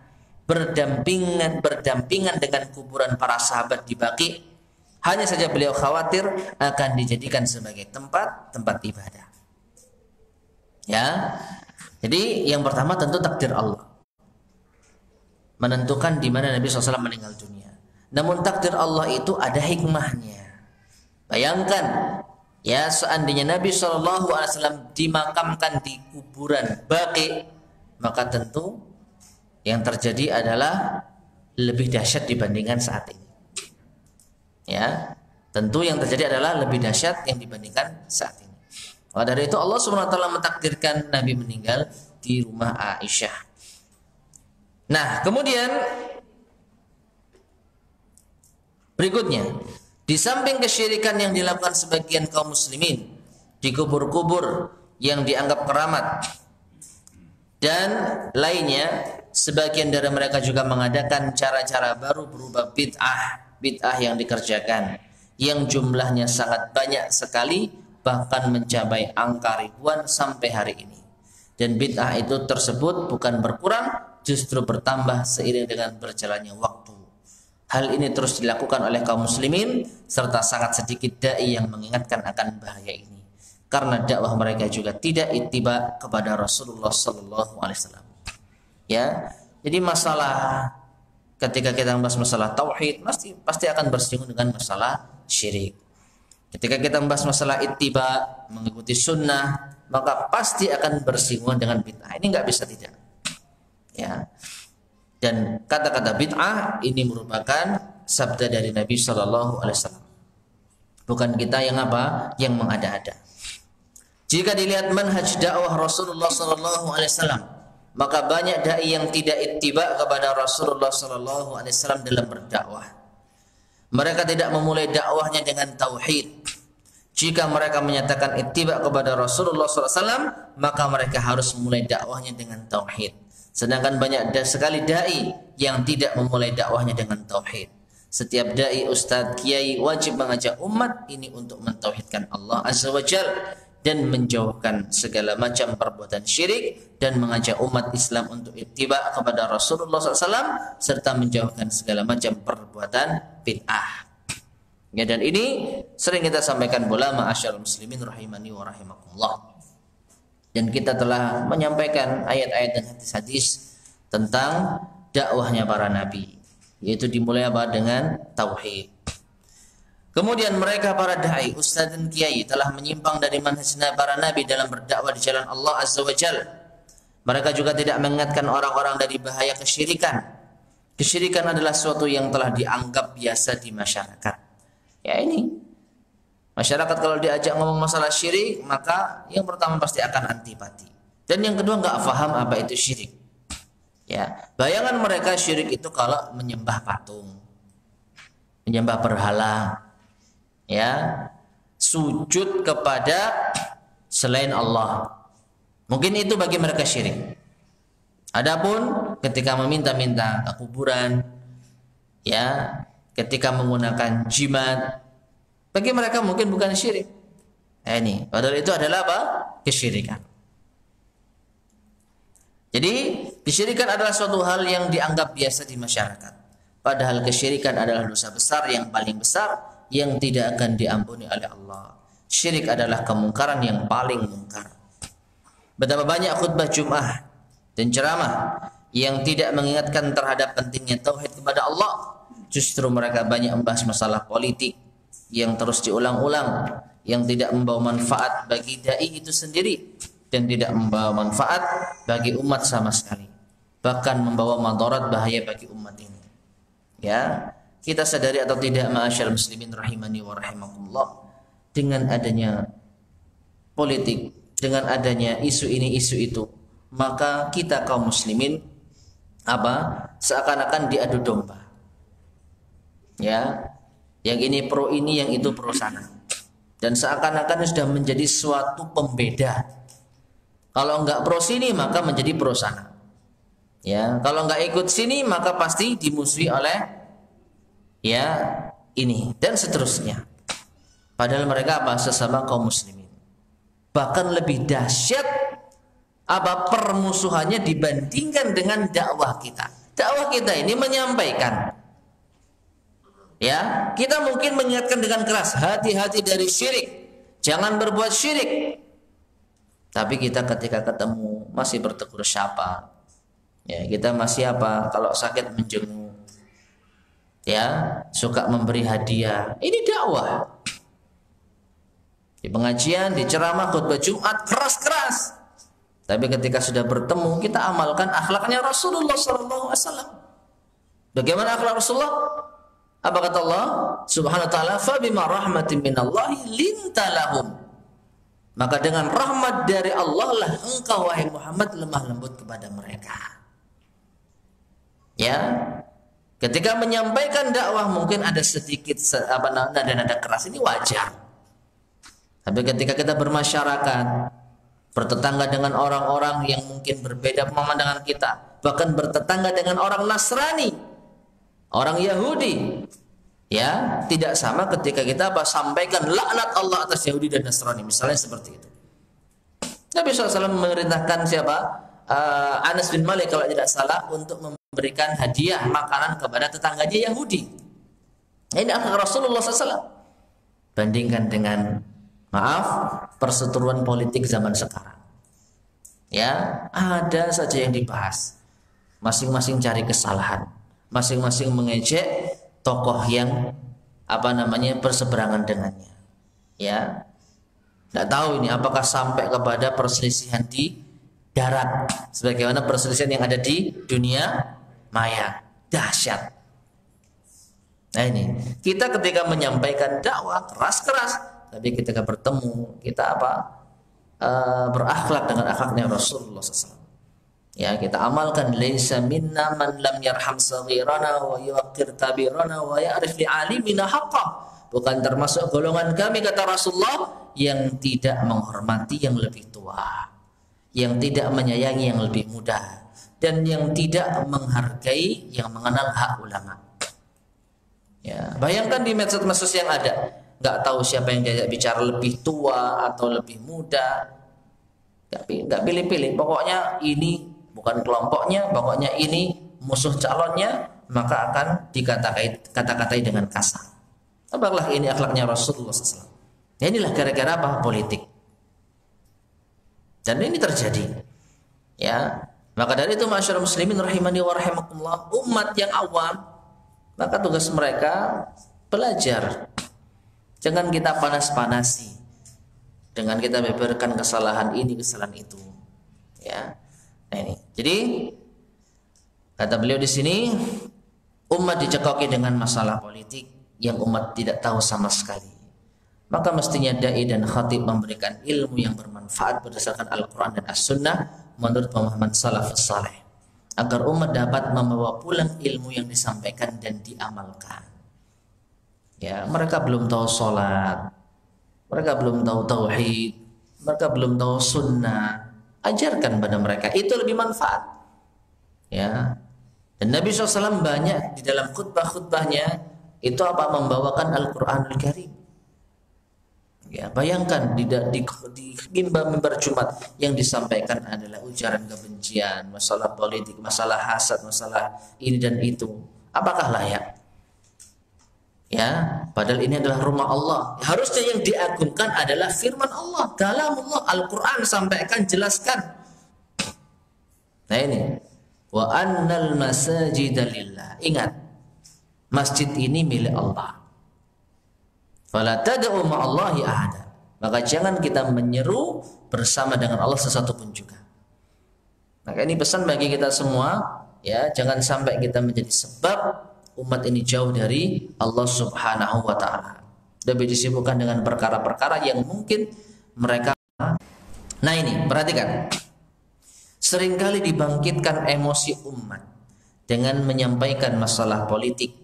Speaker 1: berdampingan dengan kuburan para sahabat di Baqi. Hanya saja beliau khawatir akan dijadikan sebagai tempat ibadah. Ya. Jadi yang pertama tentu takdir Allah menentukan di mana Nabi SAW meninggal dunia. Namun takdir Allah itu ada hikmahnya. Bayangkan, ya seandainya Nabi SAW dimakamkan di kuburan Baqi, maka tentu yang terjadi adalah lebih dahsyat dibandingkan saat ini. Ya, tentu yang terjadi adalah lebih dahsyat yang dibandingkan saat ini. Maka dari itu Allah SWT mentakdirkan Nabi meninggal di rumah Aisyah. Nah, kemudian berikutnya, di samping kesyirikan yang dilakukan sebagian kaum muslimin di kubur-kubur yang dianggap keramat dan lainnya, sebagian dari mereka juga mengadakan cara-cara baru berupa bid'ah yang dikerjakan, yang jumlahnya sangat banyak sekali, bahkan mencapai angka ribuan sampai hari ini. Dan bid'ah itu tersebut bukan berkurang, justru bertambah seiring dengan berjalannya waktu. Hal ini terus dilakukan oleh kaum muslimin, serta sangat sedikit dai yang mengingatkan akan bahaya ini, karena dakwah mereka juga tidak ittiba kepada Rasulullah sallallahu alaihi wasallam. Ya, jadi masalah ketika kita membahas masalah tauhid pasti akan bersinggungan dengan masalah syirik. Ketika kita membahas masalah ittiba, mengikuti sunnah, maka pasti akan bersinggungan dengan bid'ah. Ini nggak bisa tidak. Ya. Dan kata-kata bid'ah ini merupakan sabda dari Nabi Shallallahu Alaihi Wasallam. Bukan kita yang apa, yang mengada-ada. Jika dilihat manhaj dakwah Rasulullah Shallallahu Alaihi Wasallam, maka banyak dai yang tidak ittiba kepada Rasulullah Shallallahu Alaihi Wasallam dalam berdakwah. Mereka tidak memulai dakwahnya dengan tauhid. Jika mereka menyatakan ittiba kepada Rasulullah SAW, maka mereka harus memulai dakwahnya dengan tauhid. Sedangkan banyak sekali dai yang tidak memulai dakwahnya dengan tauhid. Setiap dai, ustadz, kiai wajib mengajak umat ini untuk mentauhidkan Allah Azza wa Jalla dan menjauhkan segala macam perbuatan syirik, dan mengajak umat Islam untuk ittiba kepada Rasulullah SAW serta menjauhkan segala macam perbuatan bid'ah. Ya, dan ini sering kita sampaikan pula ma'asyarul muslimin rahimani wa rahimakumullah. Dan kita telah menyampaikan ayat-ayat dan hadis-hadis tentang dakwahnya para nabi, yaitu dimulai apa? Dengan tauhid. Kemudian mereka para dai, ustaz dan kiai telah menyimpang dari manhaj para nabi dalam berdakwah di jalan Allah Azza wa Jalla. Mereka juga tidak mengingatkan orang-orang dari bahaya kesyirikan. Kesyirikan adalah sesuatu yang telah dianggap biasa di masyarakat. Ya, ini masyarakat kalau diajak ngomong masalah syirik, maka yang pertama pasti akan antipati. Dan yang kedua nggak paham apa itu syirik. Ya, bayangan mereka syirik itu kalau menyembah patung, menyembah berhala, ya, sujud kepada selain Allah. Mungkin itu bagi mereka syirik. Adapun ketika meminta-minta ke kuburan, ya, ketika menggunakan jimat, bagi mereka mungkin bukan syirik. Ini, padahal itu adalah apa? Kesyirikan. Jadi, kesyirikan adalah suatu hal yang dianggap biasa di masyarakat. Padahal kesyirikan adalah dosa besar yang paling besar yang tidak akan diampuni oleh Allah. Syirik adalah kemungkaran yang paling mungkar. Betapa banyak khutbah Jum'ah dan ceramah yang tidak mengingatkan terhadap pentingnya tauhid kepada Allah. Justru mereka banyak membahas masalah politik yang terus diulang-ulang, yang tidak membawa manfaat bagi dai itu sendiri dan tidak membawa manfaat bagi umat sama sekali, bahkan membawa madarat bahaya bagi umat ini. Ya, kita sadari atau tidak ma'asyarul muslimin rahimani wa rahimakumullah, dengan adanya politik, dengan adanya isu ini isu itu, maka kita kaum muslimin seakan-akan diadu domba. Ya, yang ini pro ini, yang itu pro sana, dan seakan-akan sudah menjadi suatu pembeda. Kalau enggak pro sini maka menjadi pro sana. Ya, kalau enggak ikut sini maka pasti dimusuhi oleh ya ini dan seterusnya. Padahal mereka sesama kaum muslimin. Bahkan lebih dahsyat permusuhannya dibandingkan dengan dakwah kita. Dakwah kita ini menyampaikan, ya, kita mungkin mengingatkan dengan keras, hati-hati dari syirik, jangan berbuat syirik. Tapi kita ketika ketemu masih bertegur sapa. Ya, kita masih apa? Kalau sakit menjenguk. Ya, suka memberi hadiah. Ini dakwah. Di pengajian, di ceramah, khutbah Jumat keras-keras. Tapi ketika sudah bertemu, kita amalkan akhlaknya Rasulullah SAW. Bagaimana akhlak Rasulullah? Apa kata Allah Subhanahu wa taala? Fa bima rahmatin minallahi linta lahum. Maka dengan rahmat dari Allah lah engkau wahai Muhammad lemah lembut kepada mereka. Ya. Ketika menyampaikan dakwah mungkin ada sedikit nada-nada keras, ini wajar. Tapi ketika kita bermasyarakat, bertetangga dengan orang-orang yang mungkin berbeda pemahaman dengan kita, bahkan bertetangga dengan orang Nasrani, orang Yahudi, ya tidak sama ketika kita sampaikan laknat Allah atas Yahudi dan Nasrani, misalnya seperti itu. Nabi SAW memerintahkan siapa? Anas bin Malik kalau tidak salah untuk memberikan hadiah makanan kepada tetangganya Yahudi. Ini akhlak Rasulullah SAW. Bandingkan dengan perseteruan politik zaman sekarang. Ya, ada saja yang dibahas. Masing-masing cari kesalahan. Masing-masing mengejek tokoh yang berseberangan dengannya. Ya. Tidak tahu ini apakah sampai kepada perselisihan di darat sebagaimana perselisihan yang ada di dunia maya. Dahsyat. Nah ini, kita ketika menyampaikan dakwah keras-keras, tapi ketika bertemu kita berakhlak dengan akhlaknya Rasulullah SAW. Ya, kita amalkan laisa minna man lam yarham saghirana wa yuqir kabirana wa ya'rif li alimina haqqan. Bukan termasuk golongan kami kata Rasulullah yang tidak menghormati yang lebih tua, yang tidak menyayangi yang lebih muda, dan yang tidak menghargai yang mengenal hak ulama. Ya, bayangkan di medsos-medsos yang ada, nggak tahu siapa yang diajak bicara lebih tua atau lebih muda, nggak pilih-pilih. Pokoknya ini bukan kelompoknya, pokoknya ini musuh calonnya, maka akan dikata-katai dengan kasar. Apakah ini akhlaknya Rasulullah SAW? Ya, inilah gara-gara politik. Dan ini terjadi. Ya, maka dari itu masyarakat muslimin rahimani wa rahimakumullah, umat yang awam, maka tugas mereka belajar. Jangan kita panas-panasi dengan kita beberkan kesalahan ini, kesalahan itu. Ya. Nah ini. Jadi kata beliau di sini, umat dicekoki dengan masalah politik yang umat tidak tahu sama sekali. Maka mestinya dai dan khatib memberikan ilmu yang bermanfaat berdasarkan Al-Quran dan As-Sunnah menurut pemahaman salafus saleh, agar umat dapat membawa pulang ilmu yang disampaikan dan diamalkan. Ya, mereka belum tahu sholat, mereka belum tahu tauhid, mereka belum tahu sunnah. Ajarkan pada mereka, itu lebih manfaat. Ya, dan Nabi SAW banyak di dalam khutbah-khutbahnya itu membawakan Al-Quranul Karim. Ya, bayangkan di mimbar Jumat yang disampaikan adalah ujaran kebencian, masalah politik, masalah hasad, masalah ini dan itu. Apakah layak? Ya, padahal ini adalah rumah Allah. Harusnya yang diagungkan adalah firman Allah, kalamullah, Al-Quran, sampaikan, jelaskan. Nah ini, wa annal masajida lillah. Ingat, masjid ini milik Allah. Fala tad'u ma'allahi ahada. Maka jangan kita menyeru bersama dengan Allah sesuatu pun juga. Maka ini pesan bagi kita semua, ya, jangan sampai kita menjadi sebab umat ini jauh dari Allah Subhanahu wa taala. Lebih disibukkan dengan perkara-perkara yang mungkin mereka. Nah ini, perhatikan. Seringkali dibangkitkan emosi umat dengan menyampaikan masalah politik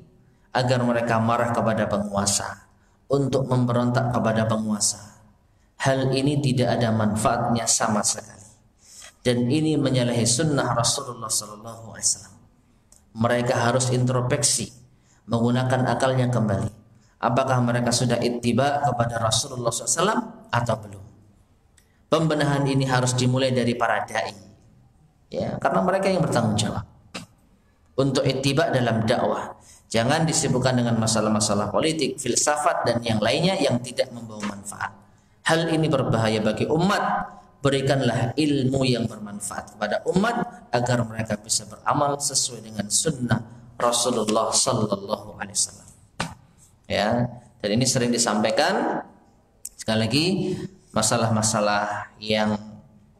Speaker 1: agar mereka marah kepada penguasa, untuk memberontak kepada penguasa. Hal ini tidak ada manfaatnya sama sekali. Dan ini menyalahi sunnah Rasulullah SAW. Mereka harus introspeksi, menggunakan akalnya kembali. Apakah mereka sudah ittiba kepada Rasulullah SAW atau belum? Pembenahan ini harus dimulai dari para dai, ya, karena mereka yang bertanggung jawab untuk ittiba dalam dakwah. Jangan disibukkan dengan masalah-masalah politik, filsafat dan yang lainnya yang tidak membawa manfaat. Hal ini berbahaya bagi umat berikanlah ilmu yang bermanfaat kepada umat agar mereka bisa beramal sesuai dengan sunnah Rasulullah sallallahu alaihi wasallam. Ya, dan ini sering disampaikan. Sekali lagi, masalah-masalah yang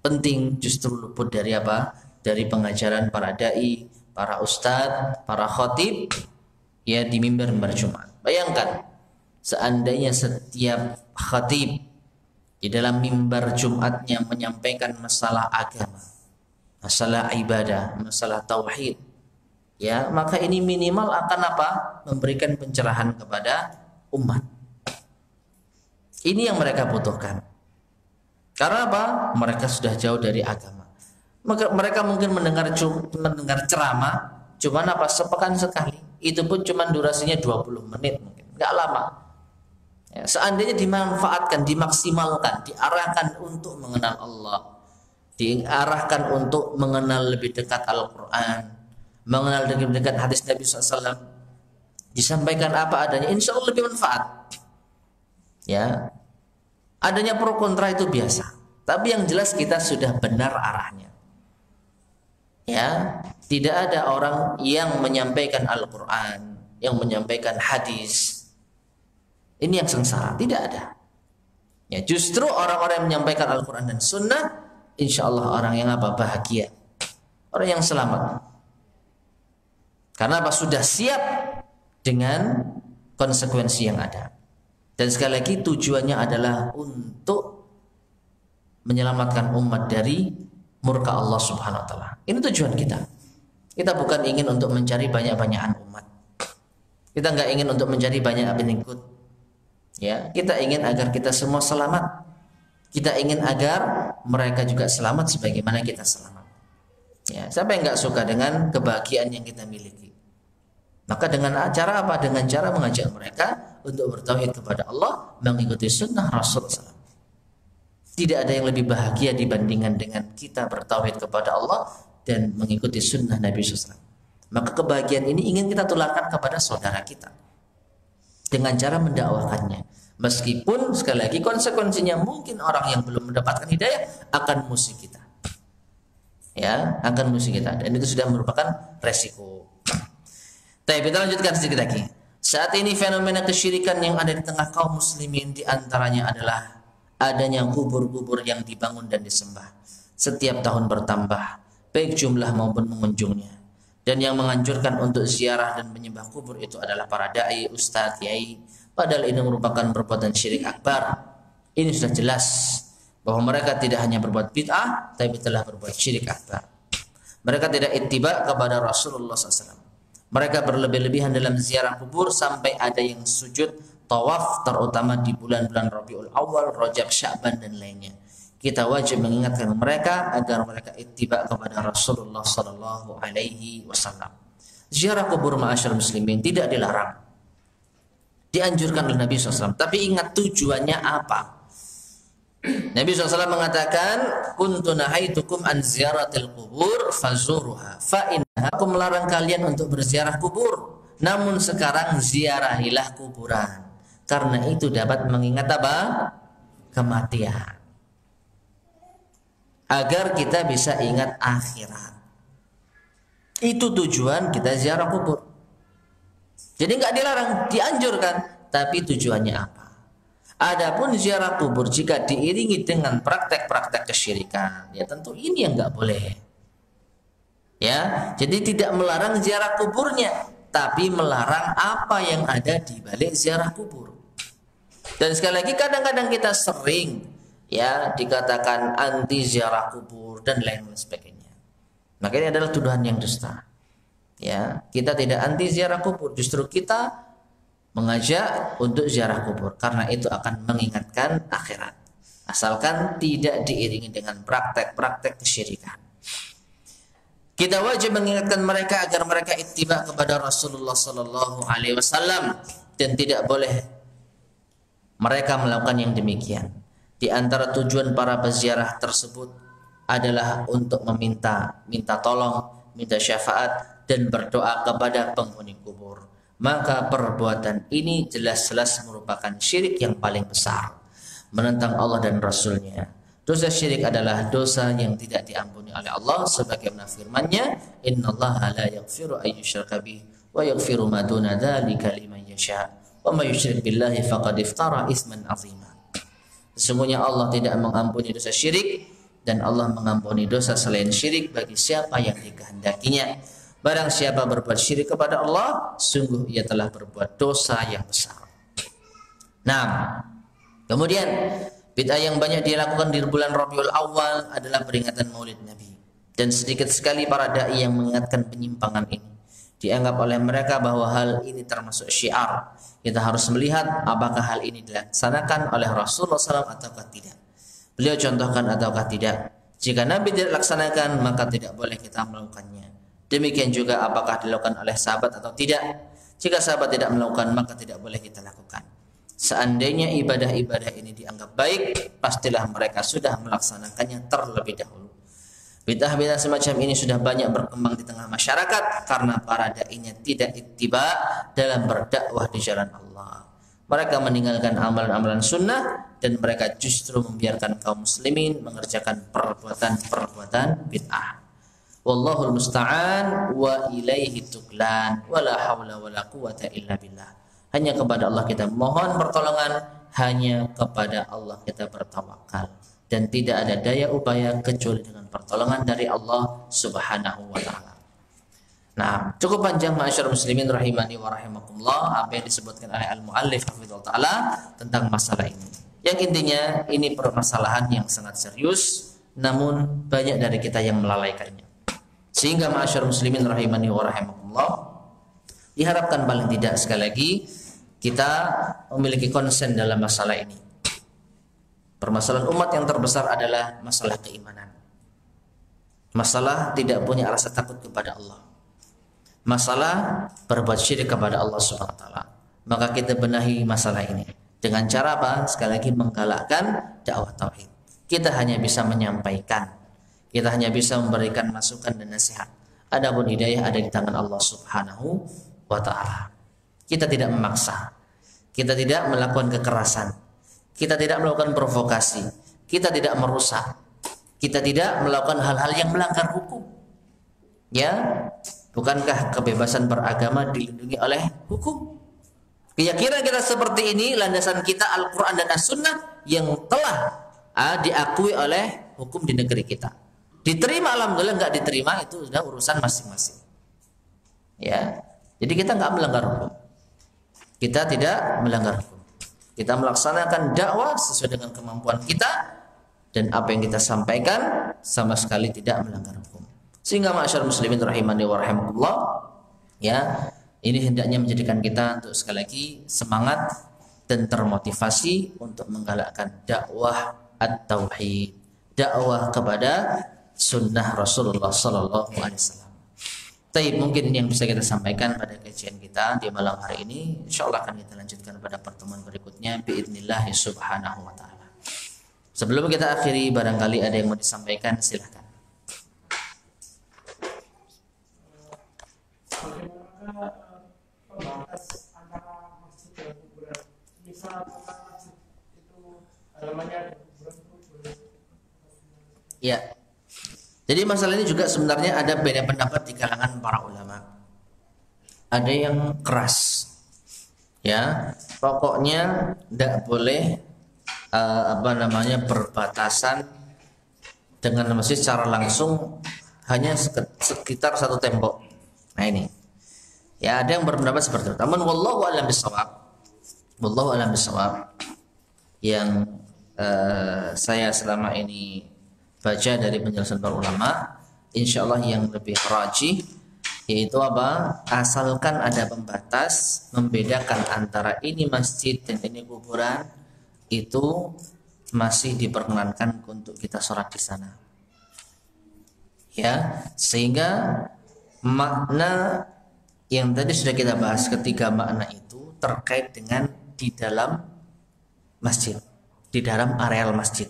Speaker 1: penting justru luput dari apa? Dari pengajaran para dai, para ustadz, para khatib ya di mimbar Jumat. Bayangkan seandainya setiap khatib di dalam mimbar Jumatnya menyampaikan masalah agama, masalah ibadah, masalah tauhid, ya maka ini minimal akan apa? Memberikan pencerahan kepada umat. Ini yang mereka butuhkan. Karena apa? Mereka sudah jauh dari agama. Maka mereka mungkin mendengar ceramah cuman apa? Sepekan sekali. Itu pun cuman durasinya 20 menit mungkin. Enggak lama. Ya, seandainya dimanfaatkan, dimaksimalkan, diarahkan untuk mengenal Allah, diarahkan untuk mengenal lebih dekat Al-Quran, mengenal lebih dekat hadis Nabi SAW, disampaikan apa adanya, insya Allah lebih manfaat. Ya, adanya pro kontra itu biasa, tapi yang jelas kita sudah benar arahnya. Ya, tidak ada orang yang menyampaikan Al-Quran, yang menyampaikan hadis, ini yang sengsara, tidak ada. Ya, justru orang-orang yang menyampaikan Al-Quran dan Sunnah, insya Allah orang yang apa? Bahagia, orang yang selamat. Karena apa? Sudah siap dengan konsekuensi yang ada. Dan sekali lagi tujuannya adalah untuk menyelamatkan umat dari murka Allah Subhanahu wa taala. Ini tujuan kita. Kita bukan ingin untuk mencari banyak-banyakan umat. Kita nggak ingin untuk mencari banyak pengikut. Ya, kita ingin agar kita semua selamat. Kita ingin agar mereka juga selamat sebagaimana kita selamat. Ya, siapa yang nggak suka dengan kebahagiaan yang kita miliki? Maka dengan cara apa? Dengan cara mengajak mereka untuk bertauhid kepada Allah, mengikuti sunnah Rasulullah SAW. Tidak ada yang lebih bahagia dibandingkan dengan kita bertauhid kepada Allah dan mengikuti sunnah Nabi SAW. Maka kebahagiaan ini ingin kita tularkan kepada saudara kita dengan cara mendakwakannya. Meskipun sekali lagi konsekuensinya mungkin orang yang belum mendapatkan hidayah akan musuh kita. Ya, akan musuh kita. Dan itu sudah merupakan resiko. Tapi kita lanjutkan sedikit lagi. Saat ini fenomena kesyirikan yang ada di tengah kaum muslimin diantaranya adalah adanya kubur-kubur yang dibangun dan disembah. Setiap tahun bertambah, baik jumlah maupun pengunjungnya. Dan yang menganjurkan untuk ziarah dan menyembah kubur itu adalah para dai, ustadz, kiai. Padahal ini merupakan perbuatan syirik akbar. Ini sudah jelas bahwa mereka tidak hanya berbuat bid'ah, tapi telah berbuat syirik akbar. Mereka tidak ittiba kepada Rasulullah SAW. Mereka berlebih-lebihan dalam ziarah kubur sampai ada yang sujud tawaf, terutama di bulan-bulan Rabiul Awal, Rajab, Sya'ban dan lainnya. Kita wajib mengingatkan mereka agar mereka ittiba kepada Rasulullah sallallahu alaihi wasallam. Ziarah kubur ma'asyar muslimin tidak dilarang, dianjurkan oleh Nabi SAW. Tapi ingat tujuannya apa? Nabi SAW mengatakan, kuntu nahaitukum an ziyaratil kubur fazuruha fa innaha. Aku melarang kalian untuk berziarah kubur, namun sekarang ziarahilah kuburan, karena itu dapat mengingat apa? Kematian. Agar kita bisa ingat akhirat. Itu tujuan kita ziarah kubur. Jadi nggak dilarang, dianjurkan. Tapi tujuannya apa? Adapun ziarah kubur jika diiringi dengan praktek-praktek kesyirikan, ya tentu ini yang nggak boleh. Ya, jadi tidak melarang ziarah kuburnya, tapi melarang apa yang ada di balik ziarah kubur. Dan sekali lagi kadang-kadang kita sering ya dikatakan anti ziarah kubur dan lain sebagainya. Maka ini adalah tuduhan yang dusta. Ya, kita tidak anti ziarah kubur, justru kita mengajak untuk ziarah kubur karena itu akan mengingatkan akhirat, asalkan tidak diiringi dengan praktek-praktek kesyirikan. Kita wajib mengingatkan mereka agar mereka ittiba kepada Rasulullah sallallahu alaihi wasallam dan tidak boleh mereka melakukan yang demikian. Di antara tujuan para peziarah tersebut adalah untuk minta tolong, minta syafaat dan berdoa kepada penghuni kubur. Maka perbuatan ini jelas-jelas merupakan syirik yang paling besar, menentang Allah dan Rasulnya, Dosa syirik adalah dosa yang tidak diampuni oleh Allah sebagaimana firman-Nya, "Innallaha la yaghfiru an yushraka bihi wa yaghfiru ma duna dzalika liman yasha. Wa may yusyrik billahi faqad iftara itsman 'azima." Sesungguhnya Allah tidak mengampuni dosa syirik dan Allah mengampuni dosa selain syirik bagi siapa yang dikehendakinya. Barang siapa berbuat syirik kepada Allah, sungguh ia telah berbuat dosa yang besar. Nah, kemudian bid'ah yang banyak dilakukan di bulan Rabiul Awal adalah peringatan Maulid Nabi. Dan sedikit sekali para dai yang mengingatkan penyimpangan ini. Dianggap oleh mereka bahwa hal ini termasuk syiar. Kita harus melihat apakah hal ini dilaksanakan oleh Rasulullah SAW ataukah tidak. Beliau contohkan ataukah tidak. Jika Nabi tidak laksanakan, maka tidak boleh kita melakukannya. Demikian juga apakah dilakukan oleh sahabat atau tidak. Jika sahabat tidak melakukan, maka tidak boleh kita lakukan. Seandainya ibadah-ibadah ini dianggap baik, pastilah mereka sudah melaksanakannya terlebih dahulu. Bid'ah-bid'ah semacam ini sudah banyak berkembang di tengah masyarakat karena para da'inya tidak ittiba dalam berdakwah di jalan Allah. Mereka meninggalkan amalan-amalan sunnah dan mereka justru membiarkan kaum muslimin mengerjakan perbuatan-perbuatan bid'ah. Wallahul musta'an wa ilaihi tuklan wa la hawla wa la quwata illa billah. Hanya kepada Allah kita mohon pertolongan, hanya kepada Allah kita bertawakal, dan tidak ada daya upaya kecuali dengan pertolongan dari Allah Subhanahu wa taala. Nah, cukup panjang ma'asyiral muslimin rahimani wa rahimakumullah apa yang disebutkan oleh al-muallif hafizallahu taala tentang masalah ini. Yang intinya ini permasalahan yang sangat serius, namun banyak dari kita yang melalaikannya. Sehingga ma'asyiral muslimin rahimani wa rahimakumullah, diharapkan paling tidak sekali lagi kita memiliki konsen dalam masalah ini. Permasalahan umat yang terbesar adalah masalah keimanan. Masalah tidak punya rasa takut kepada Allah. Masalah berbuat syirik kepada Allah Subhanahu wa taala. Maka kita benahi masalah ini dengan cara apa? Sekali lagi menggalakkan dakwah tauhid. Kita hanya bisa menyampaikan. Kita hanya bisa memberikan masukan dan nasihat. Adapun hidayah ada di tangan Allah Subhanahu wa taala. Kita tidak memaksa. Kita tidak melakukan kekerasan. Kita tidak melakukan provokasi. Kita tidak merusak. Kita tidak melakukan hal-hal yang melanggar hukum. Ya, bukankah kebebasan beragama dilindungi oleh hukum? Keyakinan kita seperti ini landasan kita Al-Qur'an dan As-Sunnah yang telah diakui oleh hukum di negeri kita. Diterima alhamdulillah, enggak diterima itu sudah urusan masing-masing. Ya. Jadi kita enggak melanggar hukum. Kita tidak melanggar hukum. Kita melaksanakan dakwah sesuai dengan kemampuan kita dan apa yang kita sampaikan sama sekali tidak melanggar hukum. Sehingga ma'asyar muslimin rahimani wa rahimakumullah, ya, ini hendaknya menjadikan kita untuk sekali lagi semangat dan termotivasi untuk menggalakkan dakwah at-tauhid, dakwah kepada sunnah Rasulullah sallallahu alaihi wasallam. Tapi mungkin yang bisa kita sampaikan pada kajian kita di malam hari ini, insyaallah akan kita lanjutkan pada pertemuan berikutnya biidznillah subhanahu wa taala. Sebelum kita akhiri, barangkali ada yang mau disampaikan, silakan.
Speaker 2: Bagaimana pembatas antara masjid dan kuburan? Misal masjid itu halamannya ada kuburan.
Speaker 1: Ya. Jadi masalah ini juga sebenarnya ada beda pendapat di kalangan para ulama. Ada yang keras, ya, pokoknya tidak boleh berbatasan dengan masjid secara langsung, hanya sekitar satu tembok. Nah ini, ya ada yang berpendapat seperti itu. Namun wallahu a'lam bishawab, yang saya selama ini baca dari penjelasan para ulama, insyaallah yang lebih rajih yaitu apa? Asalkan ada pembatas membedakan antara ini masjid dan ini kuburan, itu masih diperkenankan untuk kita sholat di sana. Ya, sehingga makna yang tadi sudah kita bahas, ketiga makna itu terkait dengan di dalam masjid, di dalam areal masjid.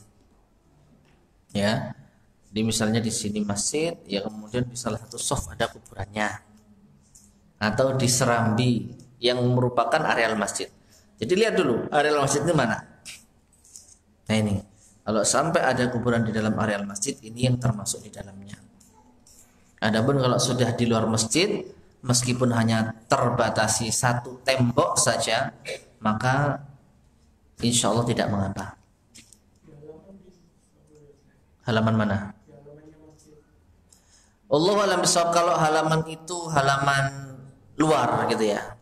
Speaker 1: Ya, di misalnya di sini masjid, ya kemudian di salah satu shaf ada kuburannya, atau di serambi yang merupakan areal masjid. Jadi lihat dulu areal masjid itu mana. Nah ini, Kalau sampai ada kuburan di dalam areal masjid, ini yang termasuk di dalamnya. Adapun kalau sudah di luar masjid, meskipun hanya terbatasi satu tembok saja, maka insya Allah tidak mengapa. Halaman mana? Allah alam bisawab. Kalau halaman itu halaman luar gitu ya.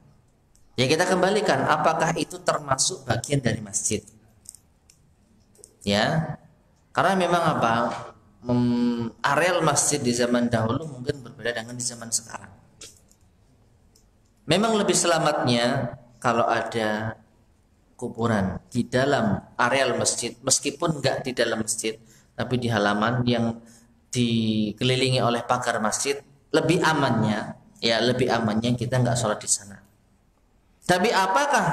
Speaker 1: Ya kita kembalikan, apakah itu termasuk bagian dari masjid? Ya, karena memang apa? Areal masjid di zaman dahulu mungkin berbeda dengan di zaman sekarang. Memang lebih selamatnya kalau ada kuburan di dalam areal masjid, meskipun enggak di dalam masjid, tapi di halaman yang dikelilingi oleh pagar masjid, lebih amannya, ya lebih amannya kita enggak sholat di sana. Tapi apakah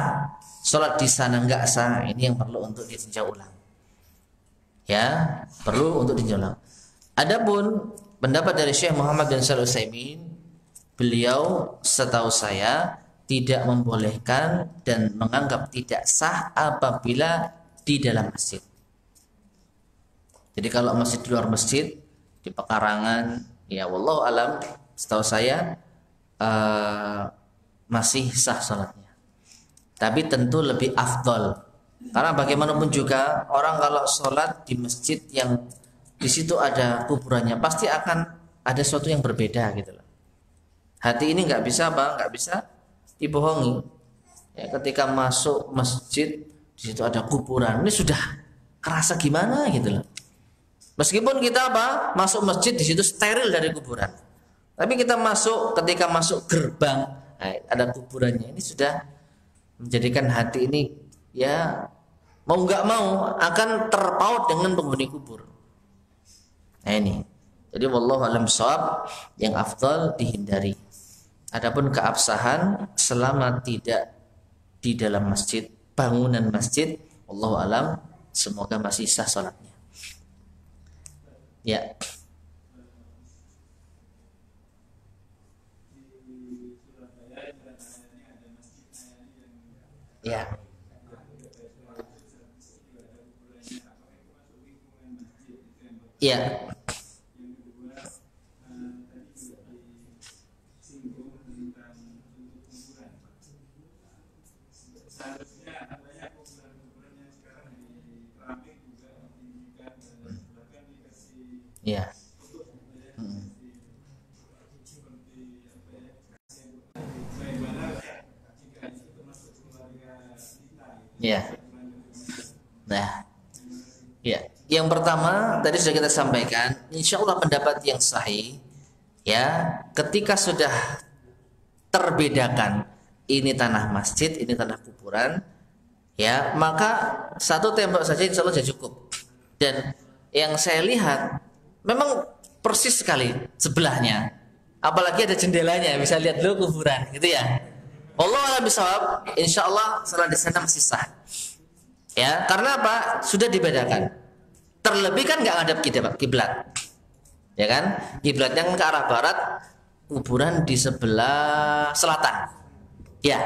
Speaker 1: sholat di sana enggak sah? Ini yang perlu untuk ditinjau ulang. Ya, perlu untuk ditinjau ulang. Adapun pendapat dari Syekh Muhammad bin Shalih Al-Utsaimin, beliau setahu saya tidak membolehkan dan menganggap tidak sah apabila di dalam masjid. Jadi kalau masjid di luar masjid, di pekarangan, ya wallahu alam, setahu saya masih sah sholatnya. Tapi tentu lebih afdol. Karena bagaimanapun juga orang kalau sholat di masjid yang di situ ada kuburannya, pasti akan ada sesuatu yang berbeda gitu loh. Hati ini nggak bisa apa? Nggak bisa dibohongi. Ya, ketika masuk masjid di situ ada kuburan, ini sudah kerasa gimana gitu loh. Meskipun kita apa? Masuk masjid di situ steril dari kuburan. Tapi kita masuk, ketika masuk gerbang, ada kuburannya. Ini sudah menjadikan hati ini ya mau nggak mau akan terpaut dengan penghuni kubur. Nah ini. Jadi wallahu alam shawab, yang afdal dihindari. Adapun keabsahan selama tidak di dalam masjid, bangunan masjid, wallahu alam, semoga masih sah salatnya. Ya. Ya. Ya. Ya. Ya. Nah, ya. Yang pertama tadi sudah kita sampaikan, insya Allah pendapat yang sahih, ya, ketika sudah terbedakan ini tanah masjid, ini tanah kuburan, ya, maka satu tembok saja insya Allah sudah cukup. Dan yang saya lihat memang persis sekali sebelahnya, apalagi ada jendelanya, bisa lihat dulu kuburan, gitu ya. Allah alam bisawab, insya Allah salat di sana masih sah. Ya, karena apa? Sudah dibedakan. Terlebih kan nggak ngadap kiblat, ya kan? Kiblatnya kan ke arah barat, kuburan di sebelah selatan. Ya,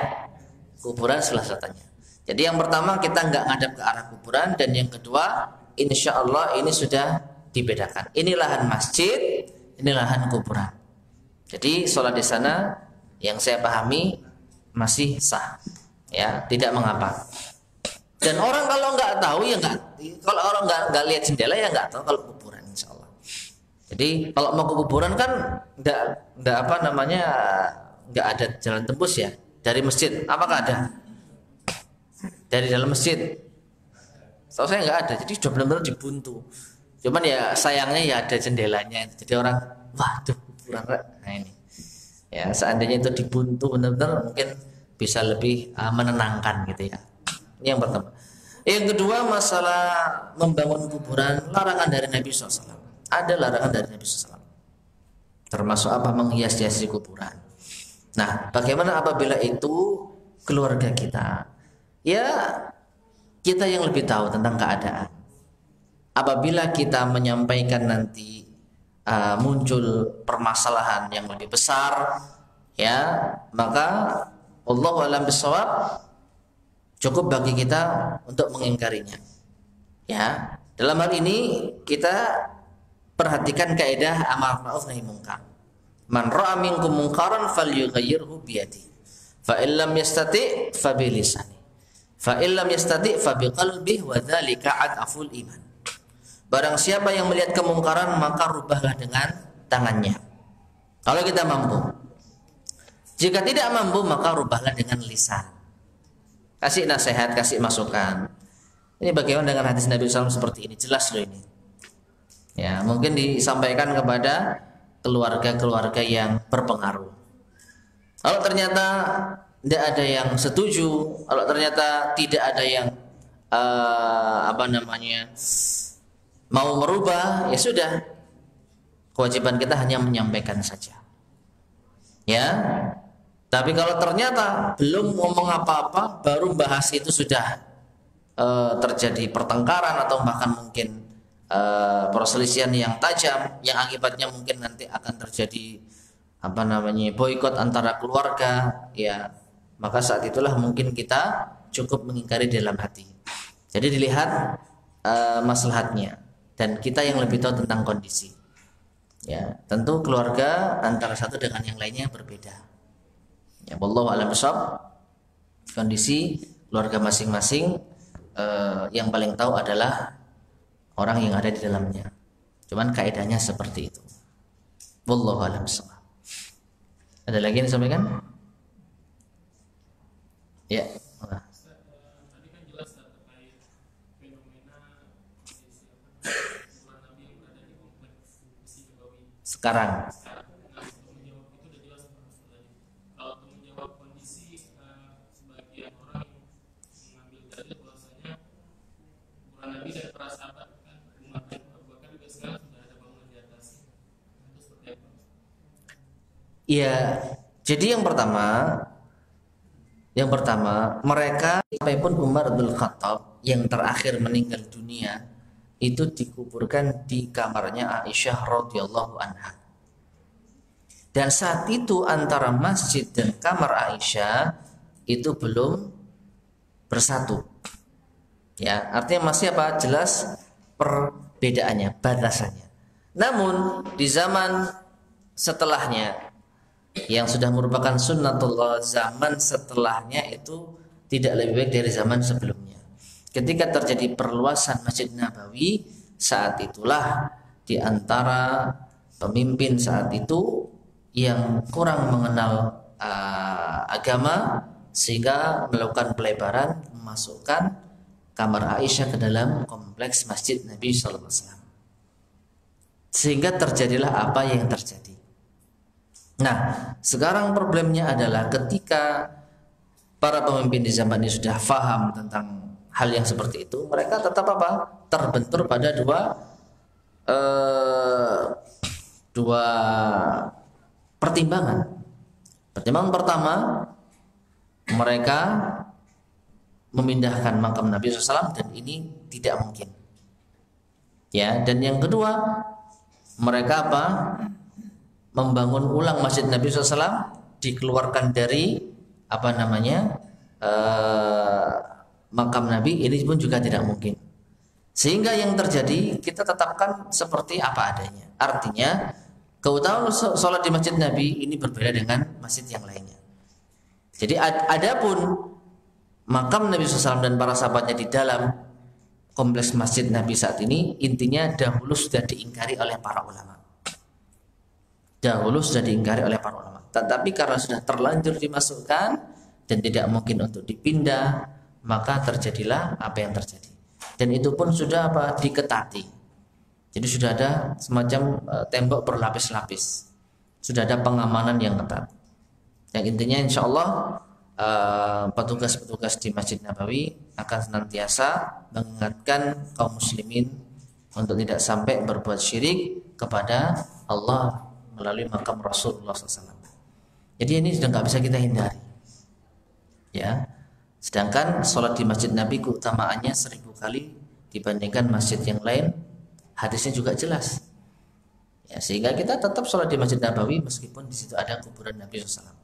Speaker 1: kuburan sebelah selatannya. Jadi yang pertama kita nggak ngadap ke arah kuburan, dan yang kedua, insya Allah ini sudah dibedakan. Ini lahan masjid, ini lahan kuburan. Jadi sholat di sana, yang saya pahami masih sah, ya, tidak mengapa. Dan orang kalau nggak tahu ya nggak, kalau orang nggak lihat jendela ya nggak tahu kalau kuburan, insya Allah. Jadi kalau mau ke kuburan kan nggak apa namanya, nggak ada jalan tembus ya dari masjid. Apakah ada dari dalam masjid? Tahu saya nggak ada. Jadi sudah benar-benar dibuntu. Cuman ya sayangnya ya ada jendelanya. Jadi orang, waduh kuburan. Nah ini ya, seandainya itu dibuntu benar-benar mungkin bisa lebih menenangkan gitu ya. Ini yang pertama. Yang kedua, masalah membangun kuburan, larangan dari Nabi SAW. Ada larangan dari Nabi SAW. Termasuk apa? Menghias-hiasi kuburan. Nah, bagaimana apabila itu keluarga kita? Ya, kita yang lebih tahu tentang keadaan. Apabila kita menyampaikan nanti muncul permasalahan yang lebih besar, ya, maka Allahu a'lam bishawab, cukup bagi kita untuk mengingkarinya. Ya, Dalam hal ini kita perhatikan kaidah amar ma'ruf nahi munkar. Man ra'a minkum munkaran falyughayyirhu biyadihi. Fa illam yastati' fa bilisani. Fa illam yastati' fa biqalbihi wa dzalika adaful iman. Barang siapa yang melihat kemungkaran maka rubahlah dengan tangannya. Kalau kita mampu. Jika tidak mampu maka rubahlah dengan lisan. Kasih nasihat, kasih masukan. Ini bagaimana dengan hadis Nabi SAW seperti ini? Jelas loh ini. Ya, mungkin disampaikan kepada keluarga-keluarga yang berpengaruh. Kalau ternyata tidak ada yang setuju, kalau ternyata tidak ada yang mau merubah, ya sudah. Kewajiban kita hanya menyampaikan saja. Ya. Tapi kalau ternyata belum ngomong apa-apa, baru bahas itu sudah terjadi pertengkaran atau bahkan mungkin perselisihan yang tajam, yang akibatnya mungkin nanti akan terjadi boikot antara keluarga, ya maka saat itulah mungkin kita cukup mengingkari dalam hati. Jadi dilihat maslahatnya dan kita yang lebih tahu tentang kondisi. Ya, tentu keluarga antara satu dengan yang lainnya berbeda. Ya, wallahu a'lam bishawab. Kondisi keluarga masing-masing yang paling tahu adalah orang yang ada di dalamnya. Cuman kaidahnya seperti itu. Wallahu a'lam bishawab. Ada lagi yang disampaikan? Ya.
Speaker 2: Tadi kan jelas terkait fenomena Nabi yang berada di kompleks Masjid Nabawi.
Speaker 1: Sekarang.
Speaker 2: Nah, untuk menjawab itu udah jelas tadi. Kalau untuk menjawab kondisi sebagian orang yang mengambil dalil bahwasanya kuburan Nabi dan para sahabat kan umat Abu Bakar juga sekarang sudah ada bangunan di atas. Itu seperti apa?
Speaker 1: Iya. Jadi yang pertama mereka sampai pun Umar bin Khattab yang terakhir meninggal dunia itu dikuburkan di kamarnya Aisyah radhiyallahu anha. Dan saat itu antara masjid dan kamar Aisyah itu belum bersatu. Ya, artinya masih jelas perbedaannya, batasannya. Namun di zaman setelahnya yang sudah merupakan sunnatullah, zaman setelahnya itu tidak lebih baik dari zaman sebelumnya. Ketika terjadi perluasan Masjid Nabawi, saat itulah di antara pemimpin saat itu yang kurang mengenal agama sehingga melakukan pelebaran, memasukkan kamar Aisyah ke dalam kompleks Masjid Nabi sallallahu alaihi wasallam. Sehingga terjadilah apa yang terjadi. Nah, sekarang problemnya adalah ketika para pemimpin di zaman ini sudah faham tentang hal yang seperti itu, mereka tetap terbentur pada dua pertimbangan. Pertimbangan pertama, mereka memindahkan makam Nabi SAW dan ini tidak mungkin. Ya, dan yang kedua, mereka membangun ulang Masjid Nabi SAW, dikeluarkan dari makam Nabi, ini pun juga tidak mungkin. Sehingga yang terjadi kita tetapkan seperti apa adanya. Artinya keutamaan sholat di Masjid Nabi ini berbeda dengan masjid yang lainnya. Jadi adapun makam Nabi SAW dan para sahabatnya di dalam kompleks Masjid Nabi saat ini, intinya dahulu sudah diingkari oleh para ulama. Tetapi karena sudah terlanjur dimasukkan dan tidak mungkin untuk dipindah, maka terjadilah apa yang terjadi. Dan itu pun sudah diketati. Jadi sudah ada semacam tembok berlapis-lapis. Sudah ada pengamanan yang ketat. Yang intinya insya Allah petugas-petugas di Masjid Nabawi akan senantiasa mengingatkan kaum muslimin untuk tidak sampai berbuat syirik kepada Allah melalui makam Rasulullah SAW. Jadi ini sudah nggak bisa kita hindari. Ya, sedangkan sholat di Masjid Nabi keutamaannya 1000 kali dibandingkan masjid yang lain. Hadisnya juga jelas. Ya, sehingga kita tetap sholat di Masjid Nabawi meskipun di situ ada kuburan Nabi SAW.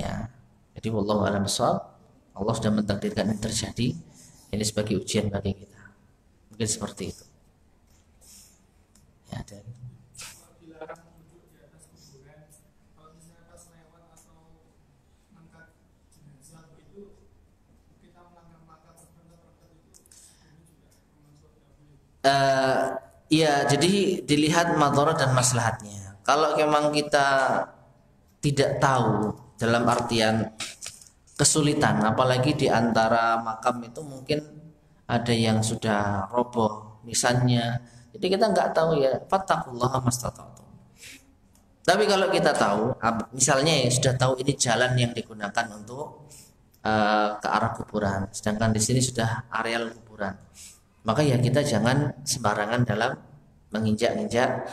Speaker 1: Ya, jadi wallahu a'lam bishawab. Allah sudah mentakdirkan ini terjadi. Ini sebagai ujian bagi kita. Mungkin seperti itu. Ya, dan
Speaker 2: dilarang duduk di atas kuburan. Kalau misalnya pas lewat atau angkat jenazah itu kita melanggar makam terdekat itu, ini juga termasuk tidak boleh.
Speaker 1: ya, jadi dilihat madarat dan maslahatnya. Kalau memang kita tidak tahu dalam artian kesulitan, apalagi di antara makam itu mungkin ada yang sudah roboh misalnya, jadi kita nggak tahu ya, fattaqullaha mastata'tum. Tapi kalau kita tahu, misalnya ya sudah tahu ini jalan yang digunakan untuk ke arah kuburan, sedangkan di sini sudah areal kuburan, maka ya kita jangan sembarangan dalam menginjak-injak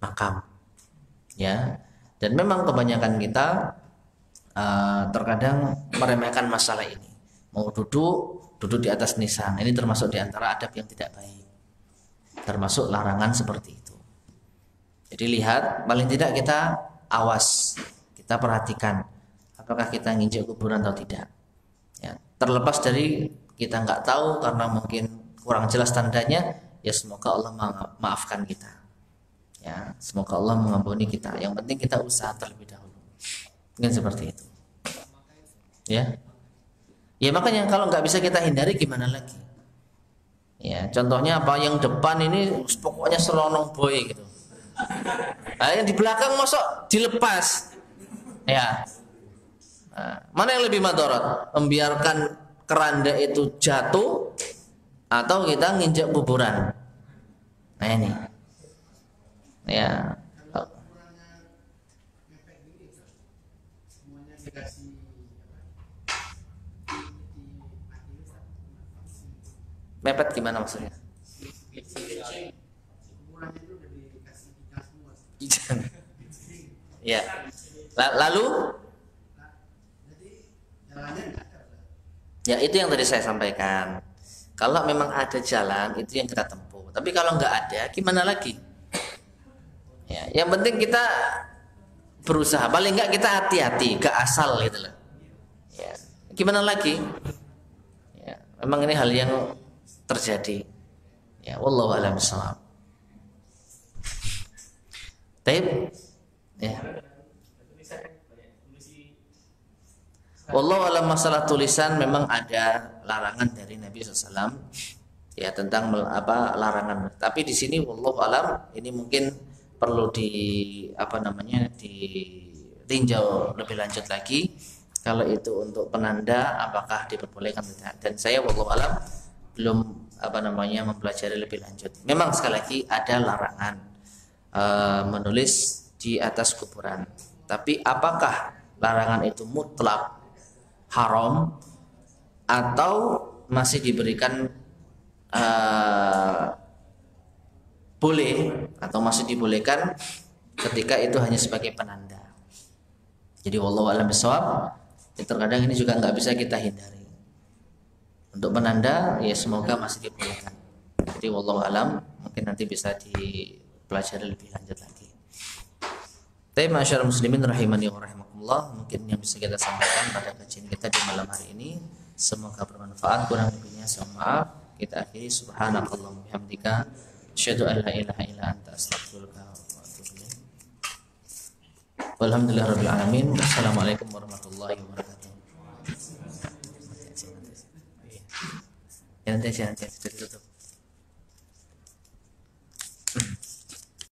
Speaker 1: makam, ya. Dan memang kebanyakan kita terkadang meremehkan masalah ini. Mau duduk di atas nisan, ini termasuk di antara adab yang tidak baik, termasuk larangan seperti itu. Jadi lihat, paling tidak kita awas, kita perhatikan apakah kita nginjak kuburan atau tidak, ya. Terlepas dari kita nggak tahu karena mungkin kurang jelas tandanya, ya semoga Allah maafkan kita, ya, semoga Allah mengampuni kita. Yang penting kita usaha terlebih dahulu, mungkin seperti itu, ya. Ya makanya kalau nggak bisa kita hindari gimana lagi, ya. Contohnya apa, yang depan ini pokoknya selonong boy gitu, nah, yang di belakang masuk dilepas, ya. Nah, mana yang lebih madarat, membiarkan keranda itu jatuh atau kita nginjak kuburan? Nah ini, ya. Mepet gimana maksudnya? Ya. Lalu ya itu yang tadi saya sampaikan. Kalau memang ada jalan itu yang kita tempuh. Tapi kalau nggak ada, gimana lagi? Ya, yang penting kita berusaha. Paling nggak kita hati-hati, gak asal gitu loh. Ya, gimana lagi? Ya, memang ini hal yang terjadi. Ya, wallahu a'lam bishawab. Taib. Ya. Wallahu a'lam, masalah tulisan memang ada larangan dari Nabi SAW, ya, tentang larangan. Tapi di sini wallahu a'lam ini mungkin perlu ditinjau lebih lanjut lagi. Kalau itu untuk penanda apakah diperbolehkan tidak? Dan saya wallahu a'lam belum mempelajari lebih lanjut. Memang sekali lagi ada larangan menulis di atas kuburan. Tapi apakah larangan itu mutlak haram atau masih diberikan boleh atau masih dibolehkan ketika itu hanya sebagai penanda? Jadi wallahu a'lam bishawab. Terkadang ini juga nggak bisa kita hindari. Untuk penanda ya semoga masih dibolehkan. Jadi wallahu a'lam, mungkin nanti bisa dipelajari lebih lanjut lagi. Tapi masyarakat muslimin rahimani wa rahimakumullah, mungkin yang bisa kita sampaikan pada kajian kita di malam hari ini semoga bermanfaat. Kurang lebihnya saya maaf. Kita akhiri subhanakallahumma bihamdika asyhadu an la ilaha illa anta astaghfiruka wa atubu ilaik. Walhamdulillahirabbil alamin. Wassalamualaikum warahmatullahi wabarakatuh. Ya, nanti tutup.